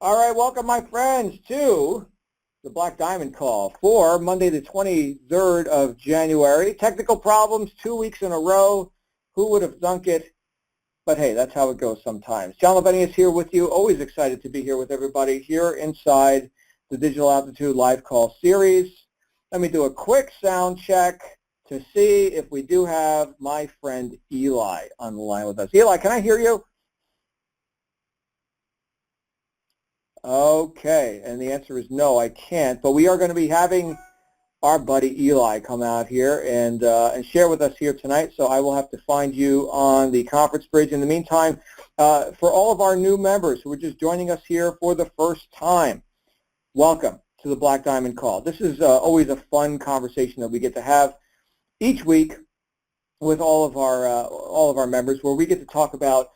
All right, welcome my friends to the Black Diamond Call for Monday the 23rd of January. Technical problems 2 weeks in a row. Who would have thunk it? But hey, that's how it goes sometimes. John Leveni is here with you. Always excited to be here with everybody here inside the Digital Altitude Live Call series. Let me do a quick sound check to see if we do have my friend Eli on the line with us. Eli, can I hear you? Okay, and the answer is no, I can't. But we are going to be having our buddy Eli come out here and share with us here tonight. So I will have to find you on the conference bridge. In the meantime, for all of our new members who are just joining us here for the first time, welcome to the Black Diamond Call. This is always a fun conversation that we get to have each week with all of our members, where we get to talk about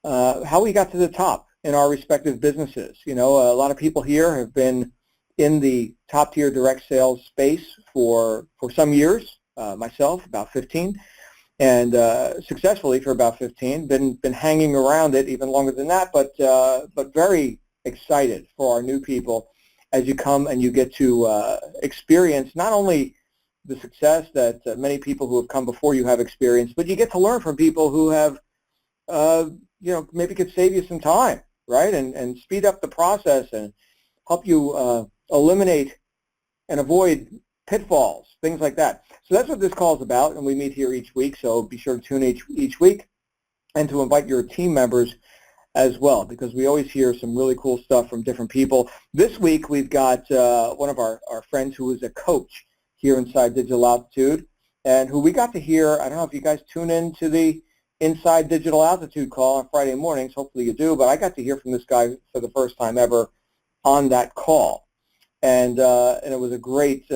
how we got to the top in our respective businesses. You know, a lot of people here have been in the top tier direct sales space for some years, myself about 15, and successfully for about 15, been hanging around it even longer than that, but very excited for our new people as you come and you get to experience not only the success that many people who have come before you have experienced, but you get to learn from people who have, maybe could save you some time, right, and speed up the process and help you eliminate and avoid pitfalls, things like that. So that's what this call is about, and we meet here each week, so be sure to tune each week and to invite your team members as well, because we always hear some really cool stuff from different people. This week we've got one of our friends who is a coach here inside Digital Altitude, and who we got to hear. I don't know if you guys tune in to the Inside Digital Altitude Call on Friday mornings. Hopefully you do, but I got to hear from this guy for the first time ever on that call, and it was a great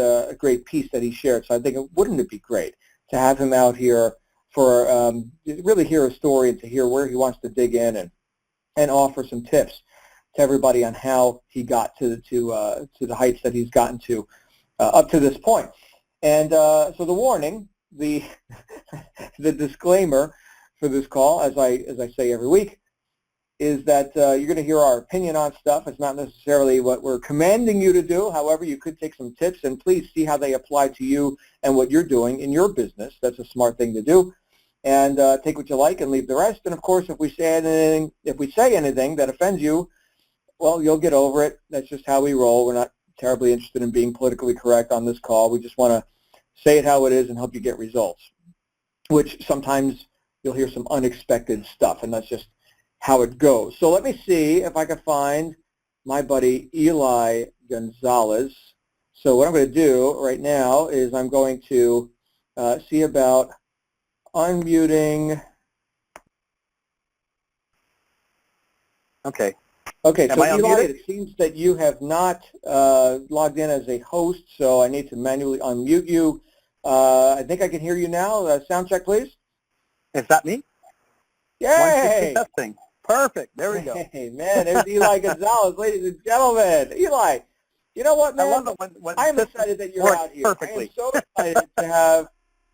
piece that he shared. So I think, wouldn't it be great to have him out here for really hear a story and to hear where he wants to dig in and offer some tips to everybody on how he got to the heights that he's gotten to up to this point. And so the warning, the disclaimer for this call, as I say every week, is that you're going to hear our opinion on stuff. It's not necessarily what we're commanding you to do. However, you could take some tips, and please see how they apply to you and what you're doing in your business. That's a smart thing to do. And take what you like and leave the rest. And of course, if we say anything that offends you, well, you'll get over it. That's just how we roll. We're not terribly interested in being politically correct on this call. We just want to say it how it is and help you get results, which sometimes you'll hear some unexpected stuff, and that's just how it goes. So let me see if I can find my buddy Eli Gonzalez. So what I'm going to do right now is I'm going to see about unmuting. Okay. Okay, so Eli, unmuted? it seems that you have not logged in as a host, so I need to manually unmute you. I think I can hear you now. Sound check, please. Is that me? Yay! 1, 2, 3, testing. Perfect. There we go. Hey, man, there's Eli Gonzalez, ladies and gentlemen. Eli, you know what, man? I love it when I am excited that you're out here. perfectly. I am so excited to have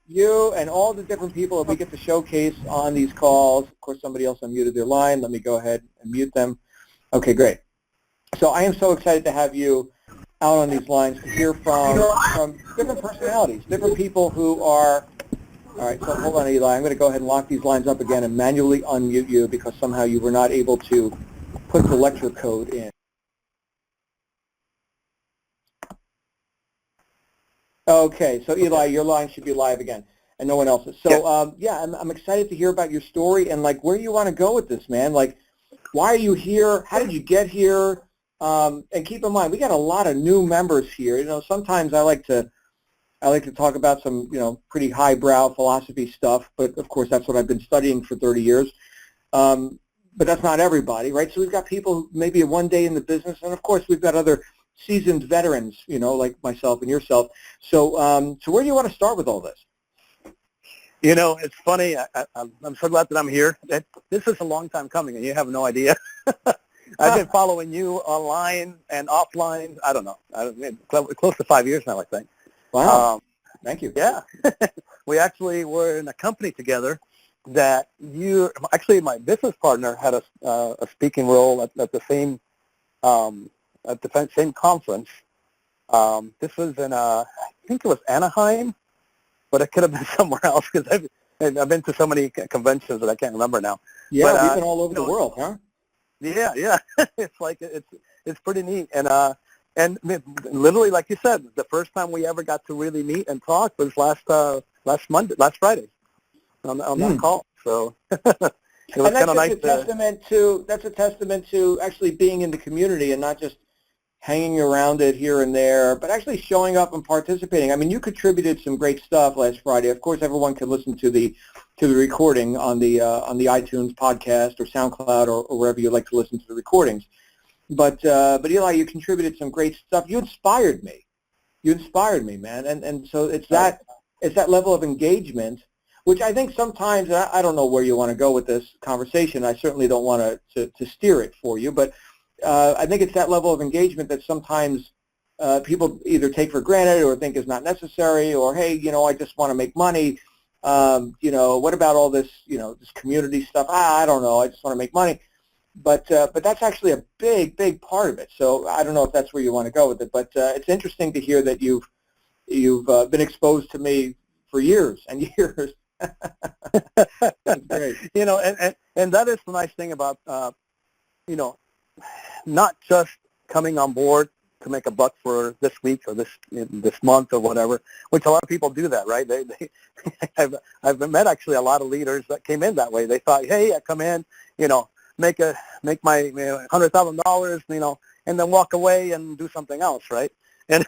you and all the different people that we get to showcase on these calls. Of course, somebody else unmuted their line. Let me go ahead and mute them. Okay, great. So I am so excited to have you out on these lines to hear from different personalities, different people who are. All right, so hold on, Eli. I'm going to go ahead and lock these lines up again and manually unmute you because somehow you were not able to put the lecture code in. Okay, so Eli, your line should be live again, and no one else's. So yeah, I'm excited to hear about your story and like where you want to go with this, man. Like, why are you here? How did you get here? And keep in mind, we got a lot of new members here. You know, sometimes I like to talk about some, pretty highbrow philosophy stuff, but of course that's what I've been studying for 30 years. But that's not everybody, right? So we've got people who maybe one day in the business, and of course we've got other seasoned veterans, like myself and yourself. So, so where do you want to start with all this? It's funny. I'm so glad that I'm here. This is a long time coming, and you have no idea. I've been following you online and offline. I don't know, close to 5 years now, I think. Wow. Thank you. Yeah. We actually were in a company together that my business partner had a speaking role at the same at the same conference. This was in, I think it was Anaheim, but it could have been somewhere else because I've been to so many conventions that I can't remember now. Yeah, but, we've been all over the world, huh? Yeah. It's like it's pretty neat, and literally, like you said, the first time we ever got to really meet and talk was last Friday on that call. So it was kind of nice. That's a testament to actually being in the community and not just hanging around it here and there, but actually showing up and participating. I mean, you contributed some great stuff last Friday. Of course, everyone can listen to the recording on the iTunes podcast or SoundCloud or wherever you like to listen to the recordings. But Eli, you contributed some great stuff. You inspired me. You inspired me, man. And so it's that level of engagement, which I think sometimes, I don't know where you want to go with this conversation. I certainly don't want to steer it for you, but I think it's that level of engagement that sometimes people either take for granted or think is not necessary, or, hey, I just want to make money. What about all this, this community stuff? I don't know. I just want to make money. But that's actually a big, big part of it. So I don't know if that's where you want to go with it, but it's interesting to hear that you've been exposed to me for years and years. That's great. And that is the nice thing about, not just coming on board to make a buck for this week or this month or whatever, which a lot of people do that, right? I've met actually a lot of leaders that came in that way. They thought, hey, I come in, make my $100,000, and then walk away and do something else, right? And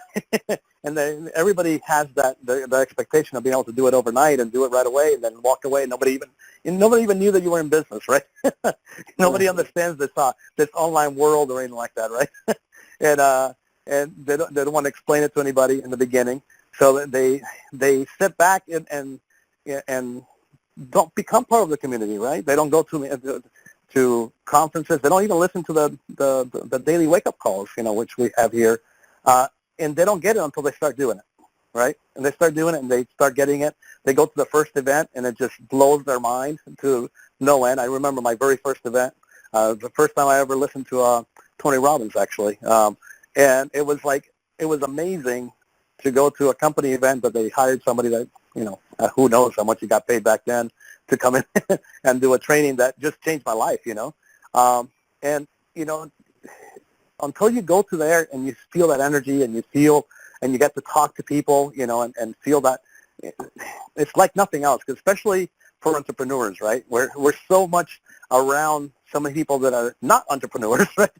and then everybody has the expectation of being able to do it overnight and do it right away and then walk away. And nobody even knew that you were in business, right? Nobody understands this online world or anything like that, right? And they don't want to explain it to anybody in the beginning, so they sit back and don't become part of the community, right? They don't go to conferences. They don't even listen to the daily wake-up calls, which we have here. And they don't get it until they start doing it, right? And they start doing it, and they start getting it. They go to the first event, and it just blows their mind to no end. I remember my very first event, the first time I ever listened to Tony Robbins, actually. And it was amazing to go to a company event, but they hired somebody that, who knows how much he got paid back then to come in and do a training that just changed my life, until you go to there and you feel that energy and you get to talk to people, and feel that it's like nothing else, especially for entrepreneurs, right? We're so much around so many people that are not entrepreneurs, right?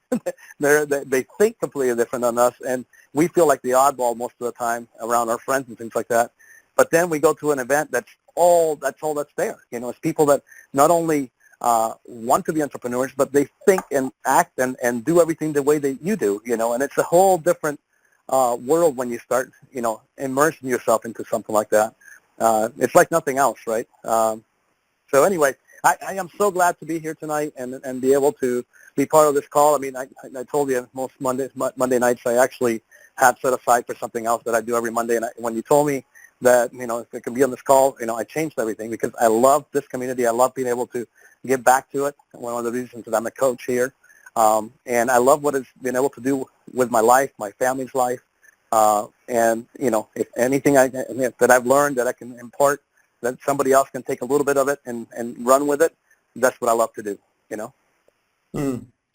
They think completely different than us, and we feel like the oddball most of the time around our friends and things like that. But then we go to an event that's all that's there. It's people that not only want to be entrepreneurs, but they think and act and do everything the way that you do, and it's a whole different world when you start, immersing yourself into something like that. It's like nothing else, right? So anyway, I am so glad to be here tonight and be able to be part of this call. I mean, I told you most Monday nights I actually have set aside for something else that I do every Monday, and when you told me that, if it can be on this call, I changed everything because I love this community. I love being able to give back to it. One of the reasons that I'm a coach here. And I love what it's been able to do with my life, my family's life. And, if anything that I've learned that I can impart, that somebody else can take a little bit of it and run with it, that's what I love to do,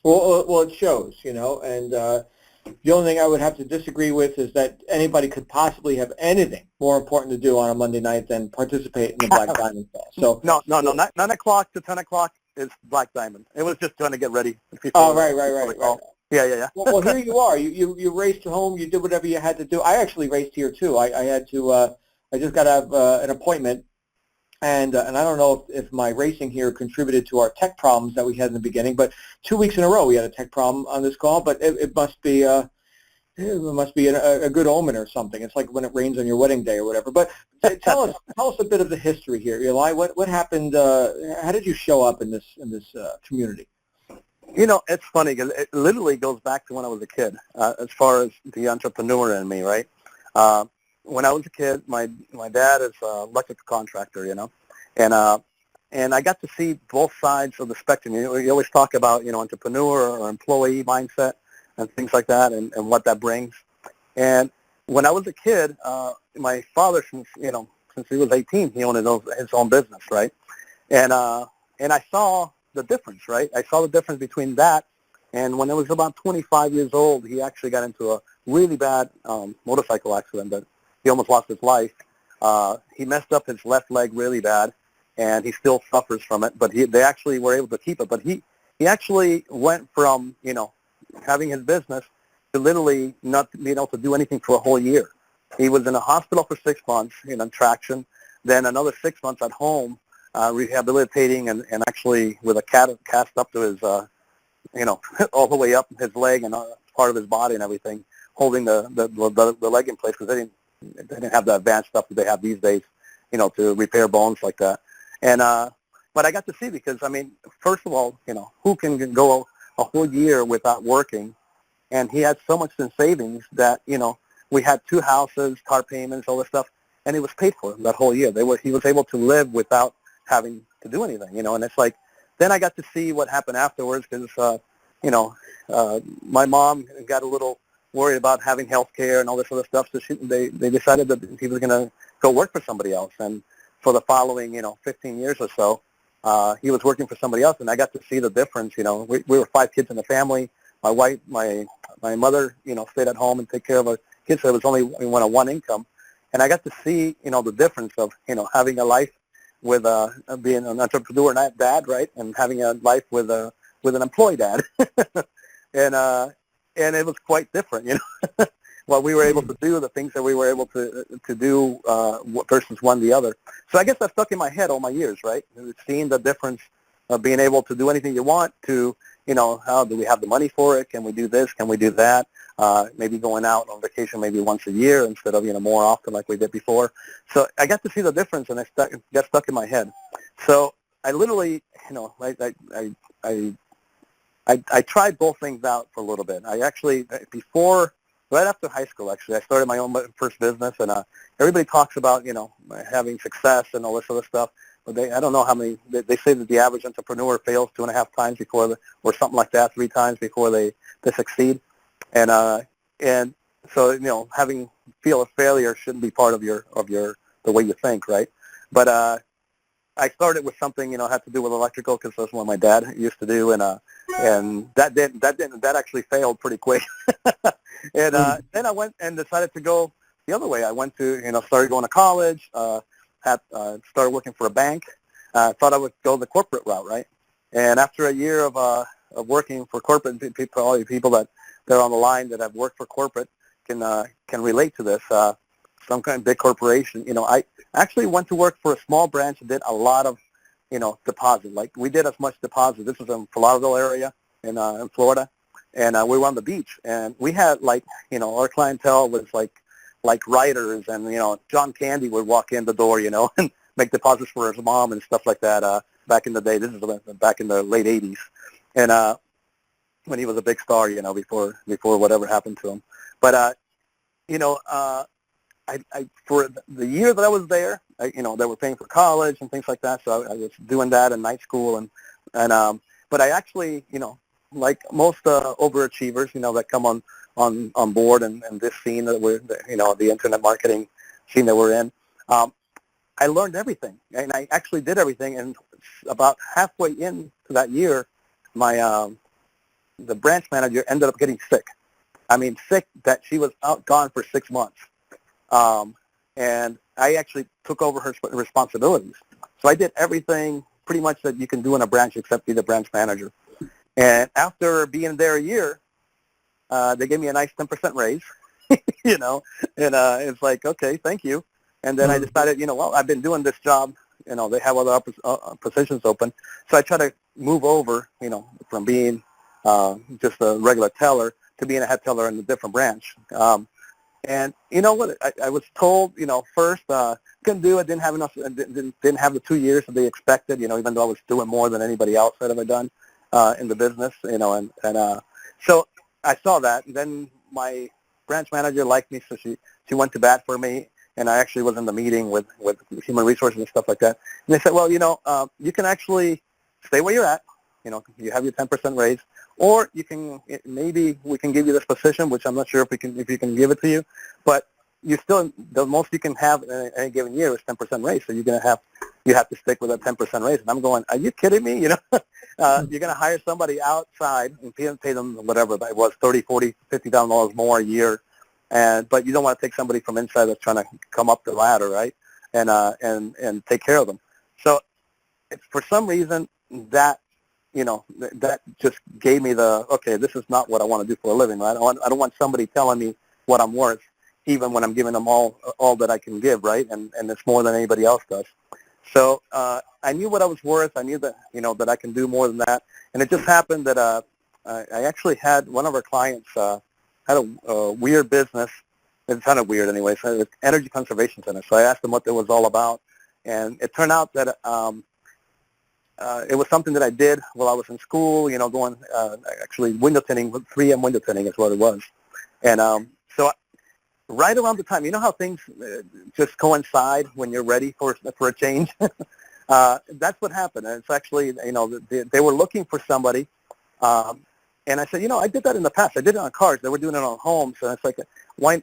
Well, it shows, and the only thing I would have to disagree with is that anybody could possibly have anything more important to do on a Monday night than participate in the Black Diamond Ball. So no, 9 o'clock to 10 o'clock is Black Diamond. It was just trying to get ready. Right. Yeah. Well, here you are. You raced home. You did whatever you had to do. I actually raced here too. I had to. I just got to have an appointment, and I don't know if my racing here contributed to our tech problems that we had in the beginning. But 2 weeks in a row we had a tech problem on this call. But it must be a good omen or something. It's like when it rains on your wedding day or whatever. But tell us a bit of the history here, Eli. What happened? How did you show up in this community? It's funny because it literally goes back to when I was a kid, as far as the entrepreneur in me, right? When I was a kid, my dad is an electrical contractor, and I got to see both sides of the spectrum. You always talk about, entrepreneur or employee mindset. things like that, and what that brings. And when I was a kid, my father, since he was 18, he owned his own business, right? And I saw the difference, right? I saw the difference between that and when I was about 25 years old, he actually got into a really bad motorcycle accident that he almost lost his life. He messed up his left leg really bad, and he still suffers from it. But they actually were able to keep it. But he actually went from having his business to literally not being able to do anything for a whole year. He was in a hospital for 6 months in traction, then another 6 months at home rehabilitating and actually with a cast up to his all the way up his leg and part of his body and everything, holding the leg in place because they didn't have the advanced stuff that they have these days, to repair bones like that. And but I got to see because first of all, who can go a whole year without working? And he had so much in savings that we had 2 houses, car payments, all this stuff, and it was paid for that whole year. He was able to live without having to do anything, and it's like. Then I got to see what happened afterwards because, my mom got a little worried about having health care and all this other stuff, so they decided that he was going to go work for somebody else. And for the following, 15 years or so, he was working for somebody else, and I got to see the difference. We were 5 kids in the family. My mother, stayed at home and take care of our kids, so it was only one income. And I got to see, the difference of, having a life with being an entrepreneur and dad, right, and having a life with an employee dad, and it was quite different, what we were able to do, the things that we were able to do versus one the other. So I guess that stuck in my head all my years, right? Seeing the difference of being able to do anything you want to, how do we have the money for it? Can we do this? Can we do that? Maybe going out on vacation maybe once a year instead of, more often like we did before. So I got to see the difference, and it got stuck in my head. So I literally, I tried both things out for a little bit. I actually, right after high school, actually, I started my own first business, and everybody talks about, having success and all this other stuff. But I don't know how many, they say that the average entrepreneur fails 2.5 times before, or something like that, 3 times before they succeed. And so, having feel of failure shouldn't be part of the way you think, right? But I started with something, had to do with electrical because that's what my dad used to do, and that actually failed pretty quick. And then I went and decided to go the other way. I went to, started going to college, started working for a bank. Thought I would go the corporate route, right? And after a year of working for corporate, people, all you people that are on the line that have worked for corporate can relate to this. Some kind of big corporation. I actually went to work for a small branch that did a lot of, deposit. Like we did as much deposit. This was in Fort Lauderdale area in Florida, and we were on the beach, and we had our clientele was like writers, and John Candy would walk in the door, and make deposits for his mom and stuff like that. Back in the day, this is back in the late '80s, and when he was a big star, before whatever happened to him. But I for the year that I was there, they were paying for college and things like that, so I was doing that in night school, and but I actually, like most overachievers, that come on board and this scene that we're, the internet marketing scene that we're in, I learned everything, and I actually did everything, and about halfway into that year, the branch manager ended up getting sick. I mean, sick that she was gone for 6 months. And I actually took over her responsibilities. So I did everything pretty much that you can do in a branch except be the branch manager. And after being there a year, they gave me a nice 10% raise, and it's like, okay, thank you. And then I decided, well, I've been doing this job, they have other positions open. So I try to move over, from being just a regular teller to being a head teller in a different branch. And you know what? I was told, first couldn't do it. Didn't have enough. Didn't have the 2 years that they expected. Even though I was doing more than anybody else had ever done in the business. And so I saw that. And then my branch manager liked me, so she went to bat for me. And I actually was in the meeting with human resources and stuff like that. And they said, well, you can actually stay where you're at. You have your 10% raise, or maybe we can give you this position, which I'm not sure if you can give it to you, but the most you can have in any given year is 10% raise. So you have to stick with a 10% raise. And I'm going, are you kidding me? You're going to hire somebody outside and pay them whatever it was, $30, $40, $50,000 more a year, but you don't want to take somebody from inside that's trying to come up the ladder, right? And take care of them. So for some reason that just gave me okay, this is not what I want to do for a living, right? I don't want somebody telling me what I'm worth, even when I'm giving them all that I can give, right? And it's more than anybody else does. So I knew what I was worth. I knew that, that I can do more than that. And it just happened that I actually had one of our clients had a weird business. It's kind of weird anyway. So it's energy conservation center. So I asked them what it was all about. And it turned out that it was something that I did while I was in school, going actually window tinting, 3M window tinting is what it was. And so right around the time, you know how things just coincide when you're ready for a change? That's what happened. And it's actually, they were looking for somebody. And I said, I did that in the past. I did it on cars. They were doing it on homes. And it's like, why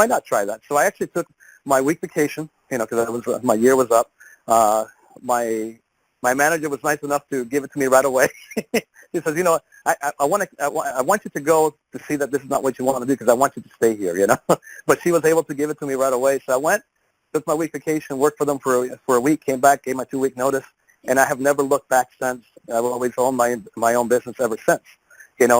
not try that? So I actually took my week vacation, because my year was up. My manager was nice enough to give it to me right away. He says, I want you to go to see that this is not what you want to do because I want you to stay here, But she was able to give it to me right away. So I went, took my week vacation, worked for them for a week, came back, gave my 2-week notice, and I have never looked back since. I've always owned my own business ever since, and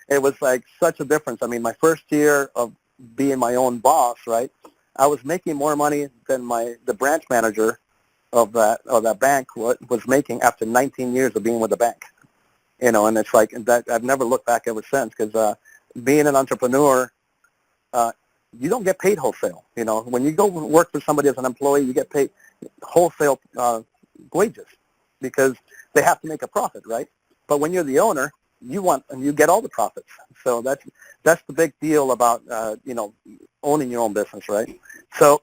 it was like such a difference. I mean, my first year of being my own boss, right, I was making more money than the branch manager of that bank was making after 19 years of being with the bank, and it's like that. I've never looked back ever since because being an entrepreneur, you don't get paid wholesale. When you go work for somebody as an employee, you get paid wholesale wages because they have to make a profit, right? But when you're the owner, you get all the profits. So that's the big deal about owning your own business, right? So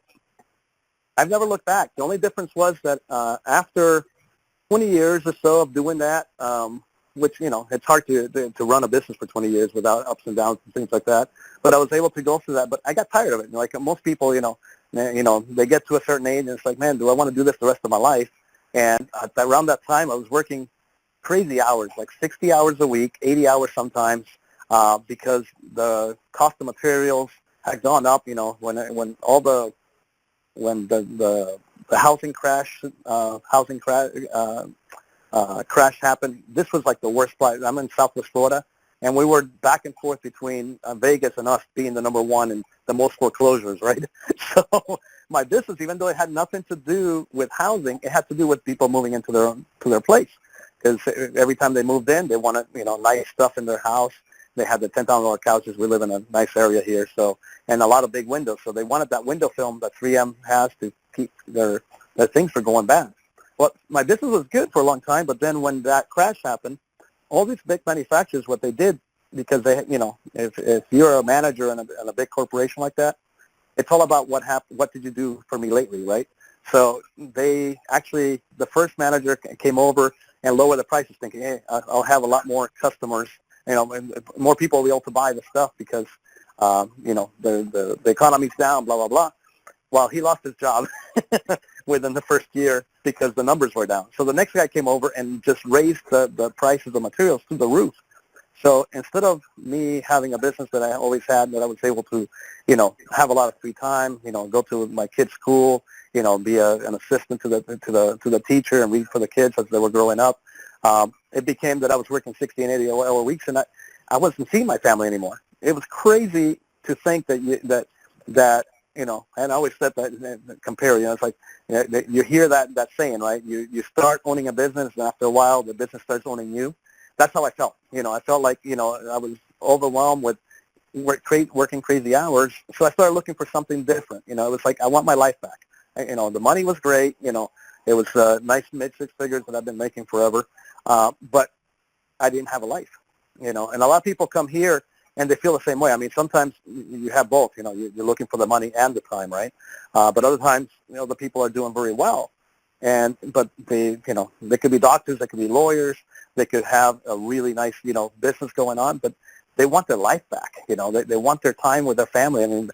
I've never looked back. The only difference was that after 20 years or so of doing that, which, it's hard to run a business for 20 years without ups and downs and things like that. But I was able to go through that. But I got tired of it. Like most people, they get to a certain age and it's like, man, do I want to do this the rest of my life? And around that time, I was working crazy hours, like 60 hours a week, 80 hours sometimes, because the cost of materials had gone up, when the housing crash happened. This was like the worst part. I'm in Southwest Florida, and we were back and forth between Vegas and us being the number one and the most foreclosures, right? So my business, even though it had nothing to do with housing, it had to do with people moving into their place. Because every time they moved in, they wanted nice stuff in their house. They had the $10,000 couches. We live in a nice area here, and a lot of big windows. So they wanted that window film that 3M has to keep their things from going bad. Well, my business was good for a long time, but then when that crash happened, all these big manufacturers, what they did, because they, if you're a manager in a big corporation like that, it's all about what happened. What did you do for me lately, right? So the first manager came over and lowered the prices, thinking, hey, I'll have a lot more customers, and more people will be able to buy the stuff because, the economy's down, blah, blah, blah. Well, he lost his job within the first year because the numbers were down. So the next guy came over and just raised the prices of materials through the roof. So instead of me having a business that I always had, that I was able to, have a lot of free time, go to my kids' school, be an assistant to the teacher and read for the kids as they were growing up, it became that I was working 60 and 80-hour weeks, and I wasn't seeing my family anymore. It was crazy to think that and I always said that, compare, it's like, you hear that saying, right? You start owning a business, and after a while, the business starts owning you. That's how I felt. I felt like, I was overwhelmed with working crazy hours. So I started looking for something different. It was like, I want my life back. The money was great. It was nice mid-six figures that I've been making forever. But I didn't have a life, and a lot of people come here and they feel the same way. I mean, sometimes you have both, you're looking for the money and the time, right? But other times, the people are doing very well. But they could be doctors, they could be lawyers, they could have a really nice, business going on, but they want their life back. They want their time with their family. I mean,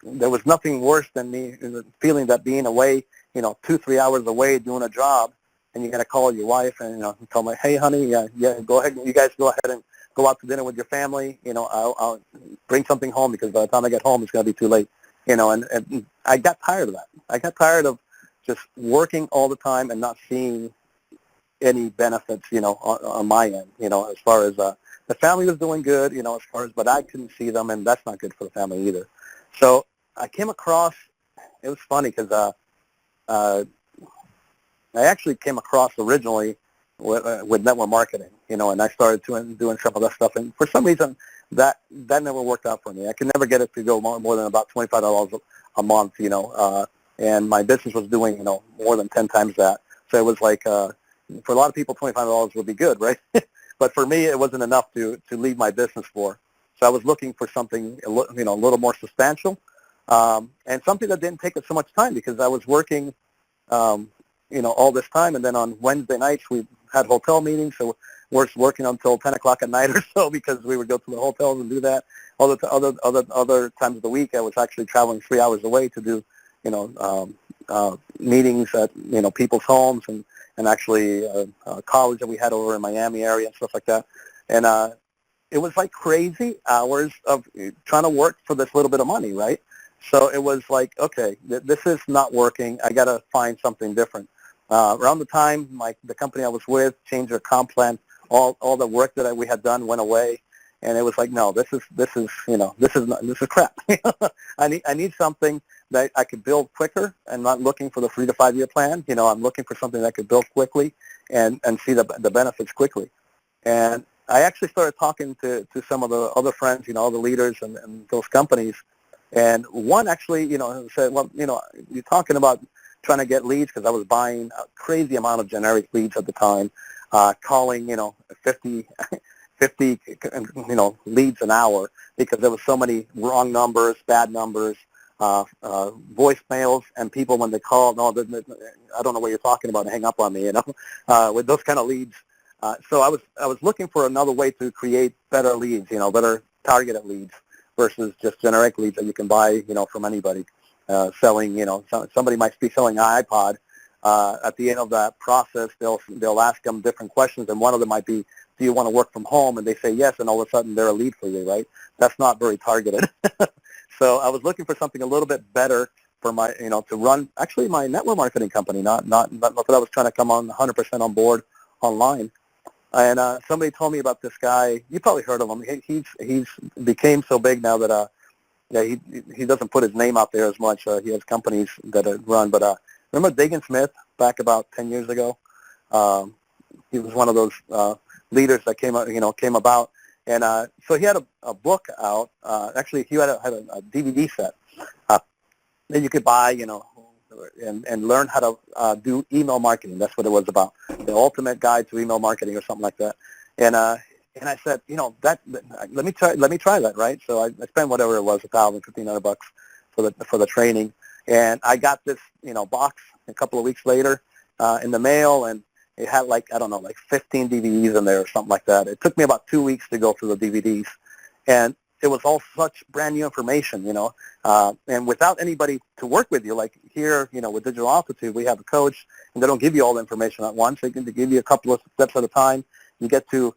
there was nothing worse than me feeling that being away, 2-3 hours away doing a job, and you got to call your wife and tell them, hey, honey, yeah, go ahead, you guys go ahead and go out to dinner with your family. I'll bring something home because by the time I get home, it's going to be too late. And I got tired of that. I got tired of just working all the time and not seeing any benefits, on my end, as far as the family was doing good, but I couldn't see them, and that's not good for the family either. So I came across, it was funny because I actually came across originally with network marketing, and I started doing some of that stuff, and for some reason that never worked out for me. I could never get it to go more than about $25 a month, and my business was doing, more than 10 times that. So it was like, for a lot of people, $25 would be good, right? But for me, it wasn't enough to leave my business for. So I was looking for something, a little more substantial, and something that didn't take up so much time because I was working, all this time. And then on Wednesday nights, we had hotel meetings, so we're working until 10 o'clock at night or so because we would go to the hotels and do that. Other times of the week, I was actually traveling 3 hours away to do, meetings at, people's homes and actually college that we had over in Miami area and stuff like that. And it was like crazy hours of trying to work for this little bit of money, right? So it was like, okay, this is not working. I got to find something different. Around the time the company I was with changed their comp plan, all the work that we had done went away, and it was like, no, this is crap. I need something that I could build quicker, and not looking for the 3 to 5 year plan. I'm looking for something that could build quickly and see the benefits quickly. And I actually started talking to some of the other friends, all the leaders and those companies. And one actually, said, well, you're talking about trying to get leads, because I was buying a crazy amount of generic leads at the time, calling, 50 leads an hour, because there was so many wrong numbers, bad numbers, voicemails, and people when they call, no, I don't know what you're talking about, and hang up on me, with those kind of leads. So I was looking for another way to create better leads, better targeted leads versus just generic leads that you can buy, from anybody. Selling, somebody might be selling an iPod. At the end of that process, they'll ask them different questions, and one of them might be, do you want to work from home? And they say yes, and all of a sudden they're a lead for you, right? That's not very targeted. So I was looking for something a little bit better for my, to run actually my network marketing company, not that I was trying to come on 100% on board online. And somebody told me about this guy. You probably heard of him. He's became so big now that he doesn't put his name out there as much. He has companies that run. But remember Dagan Smith back about 10 years ago? He was one of those leaders that came about. And so he had a book out. Actually, he had a DVD set that you could buy, and learn how to do email marketing. That's what it was about, the ultimate guide to email marketing or something like that. And I said, let me try that, right? So I spent whatever it was, $1,000, $1,500 for the training, and I got this box a couple of weeks later in the mail, and it had like 15 DVDs in there or something like that. It took me about 2 weeks to go through the DVDs, and it was all such brand new information, and without anybody to work with you, like here, with Digital Altitude, we have a coach, and they don't give you all the information at once. They give you a couple of steps at a time. You get to,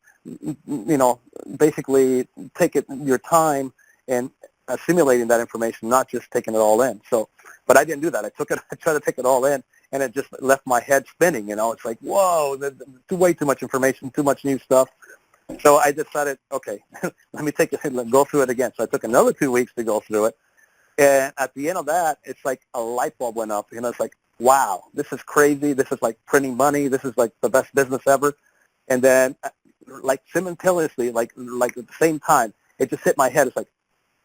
basically take your time and assimilating that information, not just taking it all in. So, but I didn't do that. I tried to take it all in, and it just left my head spinning. It's like, whoa, way too much information, too much new stuff. So I decided, okay, let me take it and go through it again. So I took another 2 weeks to go through it. And at the end of that, it's like a light bulb went up. It's like, wow, this is crazy. This is like printing money. This is like the best business ever. And then, like simultaneously, like at the same time, it just hit my head. It's like,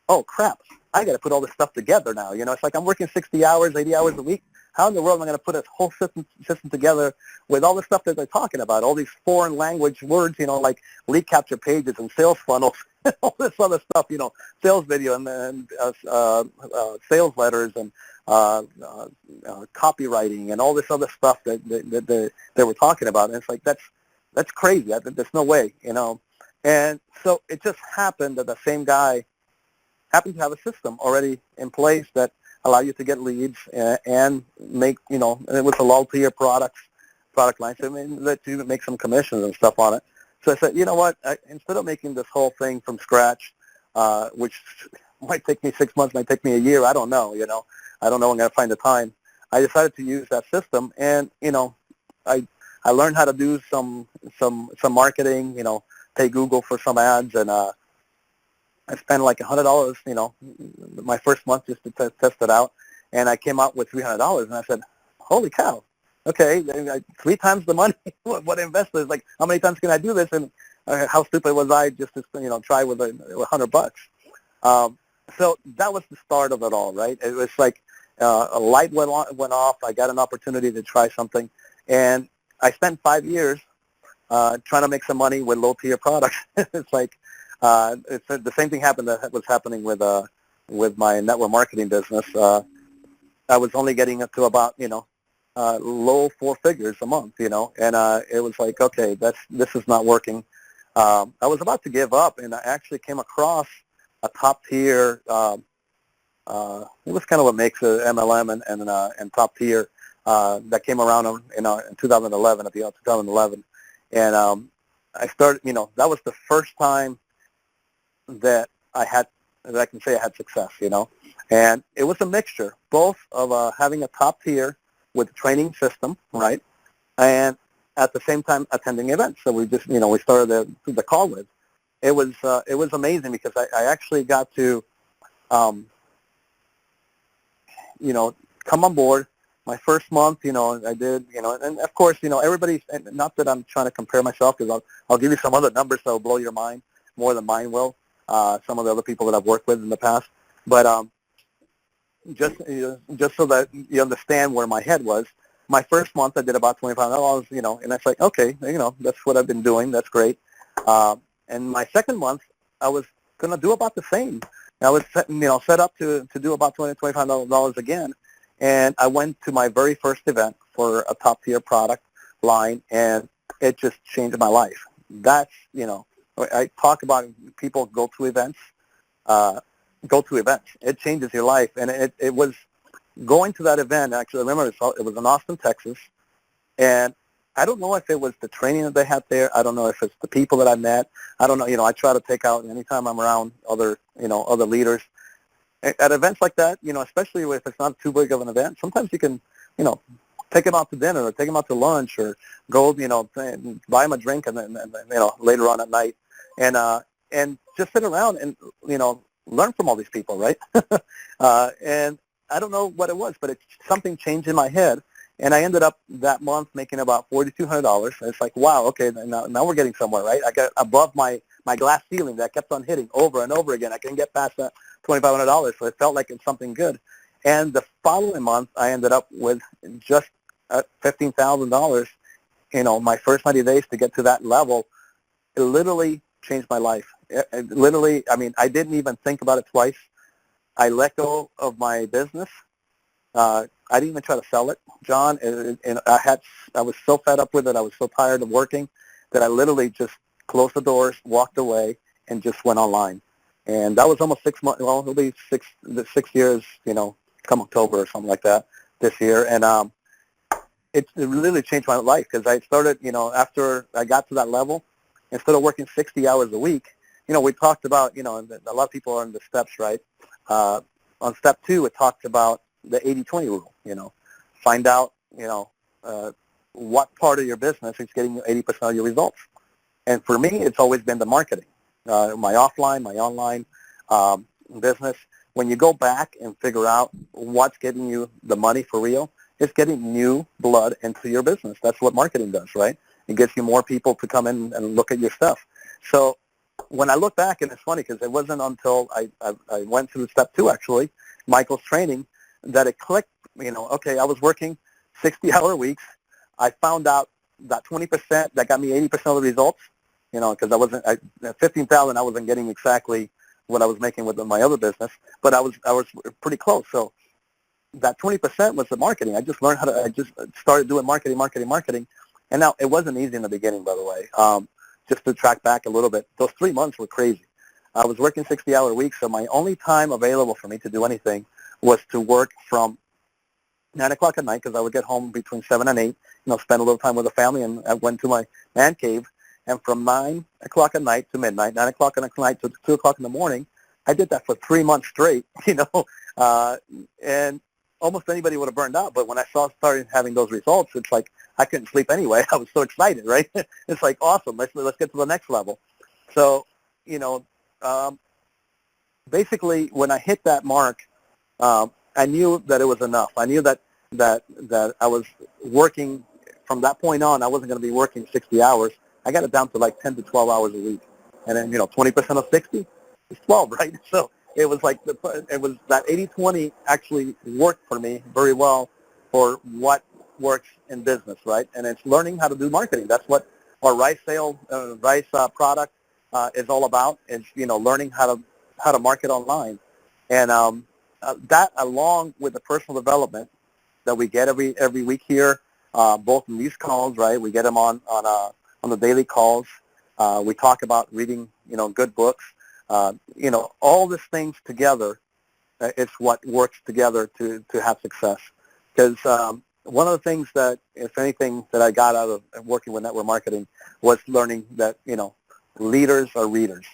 oh, crap, I got to put all this stuff together now. It's like I'm working 60 hours, 80 hours a week. How in the world am I going to put a whole system together with all the stuff that they're talking about, all these foreign language words, like lead capture pages and sales funnels, all this other stuff, sales video and sales letters and copywriting and all this other stuff that they were talking about. And it's like, that's crazy. There's no way, you know. And so it just happened that the same guy happened to have a system already in place that allow you to get leads and make, you know, and it was a loyal to your product line. So I mean, let you make some commissions and stuff on it. So I said, you know what, instead of making this whole thing from scratch, which might take me 6 months, might take me a year, I don't know, you know. I don't know when I'm going to find the time. I decided to use that system, and, you know, I learned how to do some marketing, you know, pay Google for some ads, and I spent like $100, you know, my first month just to test it out, and I came out with $300, and I said, holy cow, okay, 3 times the money what I invested. Is like, how many times can I do this, and how stupid was I just to, you know, try with $100. So that was the start of it all, right? It was like a light went off. I got an opportunity to try something, and I spent 5 years trying to make some money with low-tier products. It's like the same thing happened that was happening with my network marketing business. I was only getting up to about, you know, low 4 figures a month, you know, and it was like, okay, this is not working. I was about to give up, and I actually came across a top-tier, it was kind of what makes a MLM and top-tier that came around in 2011, at the end of 2011. And I started, you know, that was the first time that I can say I had success, you know. And it was a mixture, both of having a top-tier with a training system, right, and at the same time attending events. So we just, you know, we started the call with. It was amazing because I actually got to, you know, come on board. My first month, you know, I did, you know, and of course, you know, everybody's, not that I'm trying to compare myself, because I'll give you some other numbers that will blow your mind more than mine will, some of the other people that I've worked with in the past. But just so that you understand where my head was, my first month I did about $25, you know, and that's like, okay, you know, that's what I've been doing. That's great. And my second month, I was going to do about the same. I was set up to do about $25 again. And I went to my very first event for a top-tier product line, and it just changed my life. That's, you know, I talk about people go to events. It changes your life. And it was going to that event. Actually, I remember it was in Austin, Texas. And I don't know if it was the training that they had there. I don't know if it's the people that I met. I don't know. You know, I try to take out anytime I'm around other leaders. At events like that, you know, especially if it's not too big of an event, sometimes you can, you know, take them out to dinner or take them out to lunch or go, you know, buy them a drink and then you know, later on at night, and just sit around and, you know, learn from all these people, right? And I don't know what it was, but something changed in my head, and I ended up that month making about $4,200. It's like, wow, okay, now we're getting somewhere, right? I got above my glass ceiling that kept on hitting over and over again. I couldn't get past that $2,500, so it felt like it's something good. And the following month, I ended up with just $15,000. You know, my first 90 days to get to that level, it literally changed my life. It literally, I mean, I didn't even think about it twice. I let go of my business. I didn't even try to sell it, John. And I was so fed up with it. I was so tired of working that I literally just closed the doors, walked away, and just went online. And that was almost 6 months. Well, it'll be 6 years, you know, come October or something like that this year. And it really changed my life, because I started, you know, after I got to that level, instead of working 60 hours a week, you know, we talked about, you know, a lot of people are in the steps, right? On step 2, it talks about the 80-20 rule, you know, find out, you know, what part of your business is getting you 80% of your results. And for me, it's always been the marketing, my offline, my online business. When you go back and figure out what's getting you the money for real, it's getting new blood into your business. That's what marketing does, right? It gets you more people to come in and look at your stuff. So when I look back, and it's funny because it wasn't until I went through step 2, actually, Michael's training, that it clicked, you know, okay, I was working 60-hour weeks. I found out that 20% that got me 80% of the results, you know, because at $15,000, I wasn't getting exactly what I was making with my other business, but I was pretty close. So that 20% was the marketing. I just learned I just started doing marketing. And now it wasn't easy in the beginning, by the way. Just to track back a little bit, those 3 months were crazy. I was working 60-hour weeks, so my only time available for me to do anything was to work from 9 o'clock at night, because I would get home between 7 and 8, spend a little time with the family, and I went to my man cave. And from 9 o'clock at night to midnight, 9 o'clock at night to 2 o'clock in the morning, I did that for 3 months straight, and almost anybody would have burned out. But when I started having those results, it's like I couldn't sleep anyway. I was so excited, right? It's like, awesome, let's get to the next level. So, basically, when I hit that mark, I knew that it was enough. I knew that I was working from that point on. I wasn't going to be working 60 hours. I got it down to like 10 to 12 hours a week, and then 20% of 60 is 12, right? So it was like it was that 80-20 actually worked for me very well for what works in business, right? And it's learning how to do marketing. That's what our rice product is all about. It's learning how to market online, and that, along with the personal development that we get every week here, both in these calls, right? We get them on the daily calls. We talk about reading, good books. All these things together, it's what works together to have success. Because one of the things that, if anything, that I got out of working with network marketing was learning that, leaders are readers.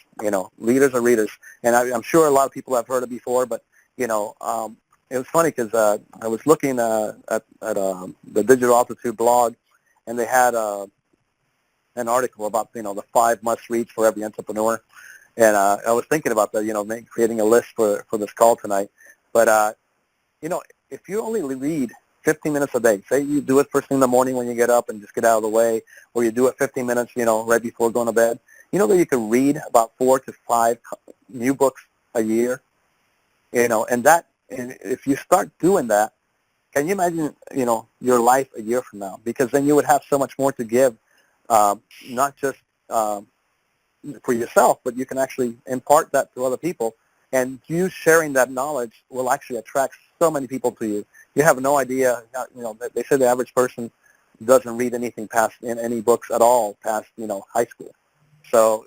Leaders are readers. And I'm sure a lot of people have heard it before, but, it was funny because I was looking at the Digital Altitude blog, and they had an article about, the 5 must-reads for every entrepreneur. And I was thinking about that, creating a list for this call tonight. But, if you only read 15 minutes a day, say you do it first thing in the morning when you get up and just get out of the way, or you do it 15 minutes, right before going to bed, that you can read about 4 to 5 new books a year, and if you start doing that, can you imagine, your life a year from now? Because then you would have so much more to give, not just for yourself, but you can actually impart that to other people. And you sharing that knowledge will actually attract so many people to you. You have no idea. They say the average person doesn't read anything past in any books at all past high school. So